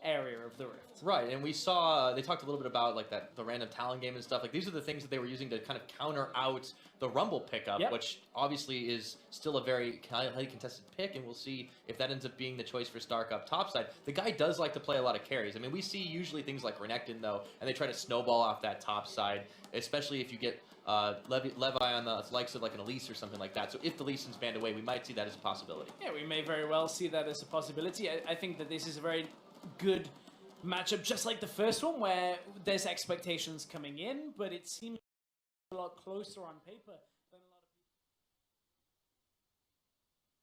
area of the rift. Right, and we saw, they talked a little bit about like the random talent game and stuff. Like these are the things that they were using to kind of counter out the Rumble pickup, which obviously is still a very highly contested pick, and we'll see if that ends up being the choice for Stark up topside. The guy does like to play a lot of carries. I mean, we see usually things like Renekton, though, and they try to snowball off that top side, especially if you get Levi on the likes of like an Elise or something like that. So if the Lee Sin's banned away, we might see that as a possibility. Yeah, we may very well see that as a possibility. I think that this is a very good matchup, just like the first one, where there's expectations coming in, but it seems a lot closer on paper than a lot of people.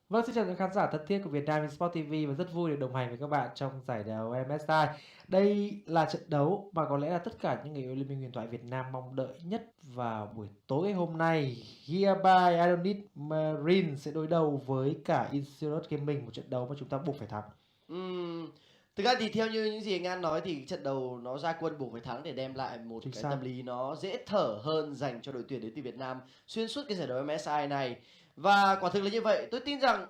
Vâng, xin chào những khán giả thân thiết của Việt Nam Esports TV và rất vui được đồng hành với các bạn trong giải đấu MSI. Đây là trận đấu mà có lẽ là tất cả những người yêu Liên minh huyền thoại Việt Nam mong đợi nhất vào buổi tối ngày hôm nay. Pivyte Adonis Marine sẽ đối đầu với cả Insurance Gaming, một trận đấu mà chúng ta buộc phải thắng. Thực ra thì theo như những gì anh An nói thì trận đầu nó ra quân buộc phải thắng để đem lại một cái tâm lý nó dễ thở hơn dành cho đội tuyển đến từ Việt Nam xuyên suốt cái giải đấu MSI này. Và quả thực là như vậy, tôi tin rằng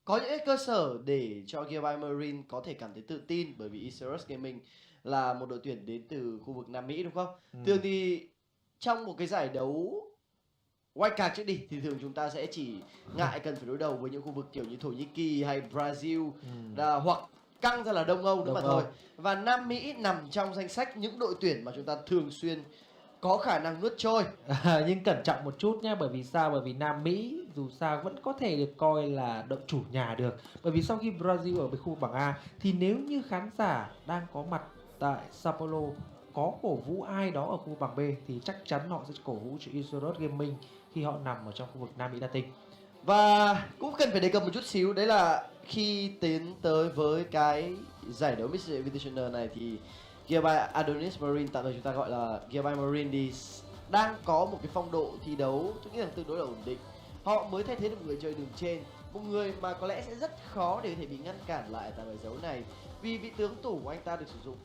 có những cơ sở để cho Pivyte Marine có thể cảm thấy tự tin, bởi vì Insurance Gaming là một đội tuyển đến từ khu vực Nam Mỹ, đúng không? Thường thì trong một cái giải đấu wildcard trước đi thì thường chúng ta sẽ chỉ ngại cần phải đối đầu với những khu vực kiểu như Thổ Nhĩ Kỳ hay Brazil, hoặc căng ra là Đông Âu nữa mà thôi. Và Nam Mỹ nằm trong danh sách những đội tuyển mà chúng ta thường xuyên có khả năng nuốt trôi. Nhưng cẩn trọng một chút nhé, bởi vì sao? Bởi vì Nam Mỹ dù sao vẫn có thể được coi là đội chủ nhà được. Bởi vì sau khi Brazil ở với khu vực bảng A thì nếu như khán giả đang có mặt tại Sao Paulo có cổ vũ ai đó ở khu vực bảng B thì chắc chắn họ sẽ cổ vũ cho Insurance Gaming khi họ nằm ở trong khu vực Nam Mỹ Latin. Và cũng cần phải đề cập một chút xíu, đấy là khi tiến tới với cái giải đấu Mr. Invitational này thì Pivyte Adonis Marine, tạm thời chúng ta gọi là Pivyte Marine, thì đang có một cái phong độ thi đấu tôi nghĩ là tương đối là ổn định. Họ mới thay thế được một người chơi đường trên, một người mà có lẽ sẽ rất khó để có thể bị ngăn cản lại tại bài đấu này, vì vị tướng tủ của anh ta được sử dụng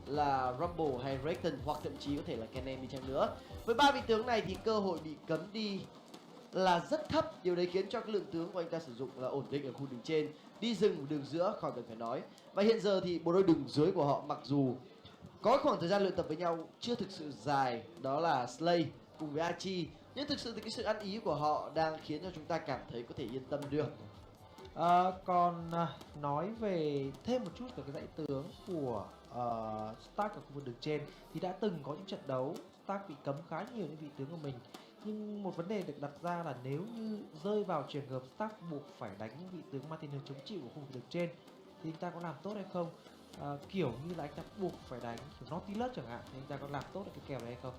là Rumble hay Recton, hoặc thậm chí có thể là Kennen đi chăng nữa. Với ba vị tướng này thì cơ hội bị cấm đi là rất thấp, điều đấy khiến cho cái lượng tướng của anh ta sử dụng là ổn định ở khu đường trên, đi rừng đường giữa khỏi cần phải nói. Và hiện giờ thì bộ đôi đường dưới của họ mặc dù có khoảng thời gian luyện tập với nhau chưa thực sự dài, đó là Slay cùng với Archie, nhưng thực sự thì cái sự ăn ý của họ đang khiến cho chúng ta cảm thấy có thể yên tâm được. Còn nói về thêm một chút về cái dãy tướng của Stark ở khu vực đường trên thì đã từng có những trận đấu Stark bị cấm khá nhiều những vị tướng của mình. Nhưng một vấn đề được đặt ra là nếu như rơi vào trường hợp Stark buộc phải đánh những vị tướng mang thiên hướng chống chịu của khu vực đường trên thì anh ta có làm tốt hay không? Kiểu như là anh ta buộc phải đánh kiểu Nautilus chẳng hạn thì anh ta có làm tốt được cái kèo đấy hay không?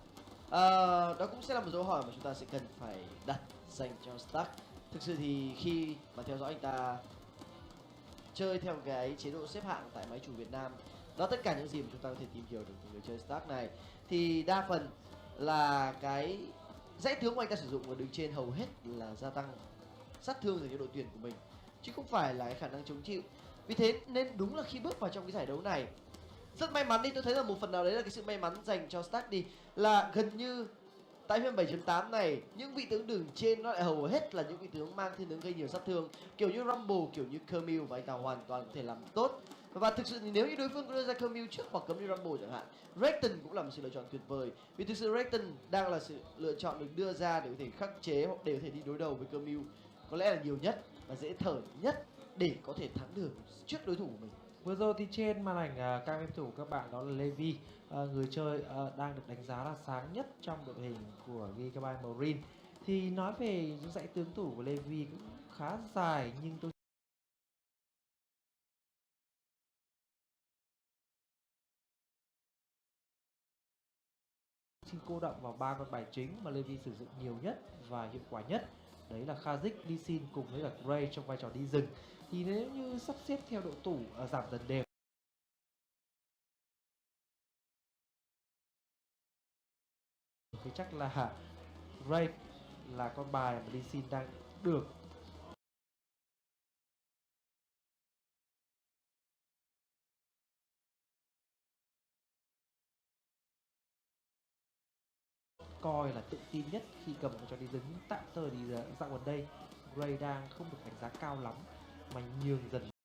Đó cũng sẽ là một dấu hỏi mà chúng ta sẽ cần phải đặt dành cho Stark. Thực sự thì khi mà theo dõi anh ta chơi theo cái chế độ xếp hạng tại máy chủ Việt Nam, đó tất cả những gì mà chúng ta có thể tìm hiểu được từ người chơi Stark này, thì đa phần là cái dãy tướng của anh ta sử dụng ở đường trên hầu hết là gia tăng sát thương dành cho đội tuyển của mình, chứ không phải là cái khả năng chống chịu. Vì thế nên đúng là khi bước vào trong cái giải đấu này rất may mắn đi, tôi thấy là một phần nào đấy là cái sự may mắn dành cho Stark đi, là gần như tại phiên 7.8 này những vị tướng đường trên nó lại hầu hết là những vị tướng mang thiên hướng gây nhiều sát thương, kiểu như Rumble, kiểu như Camille, và anh ta hoàn toàn có thể làm tốt. Và thực sự thì nếu như đối phương có đưa ra Camille trước hoặc cấm như Rumble chẳng hạn, Recton cũng là một sự lựa chọn tuyệt vời, vì thực sự Recton đang là sự lựa chọn được đưa ra để có thể khắc chế hoặc để có thể đi đối đầu với Camille có lẽ là nhiều nhất và dễ thở nhất để có thể thắng được trước đối thủ của mình. Vừa rồi thì trên màn ảnh các game thủ của các bạn đó là Levi, người chơi đang được đánh giá là sáng nhất trong đội hình của Pivyte Marine. Thì nói về những dãy tướng thủ của Levi cũng khá dài, nhưng tôi xin cô động vào 3 con bài chính mà Levi sử dụng nhiều nhất và hiệu quả nhất, đấy là Kha'Zix, Lee Sin cùng với cả Gray trong vai trò đi rừng. Thì nếu như sắp xếp theo độ tủ giảm dần đều thì chắc là Gray là con bài mà Lee Sin đang được coi là tự tin nhất khi cầm cho đi rừng. Tạm thời thì dạo gần đây Gray đang không được đánh giá cao lắm mà nhường dần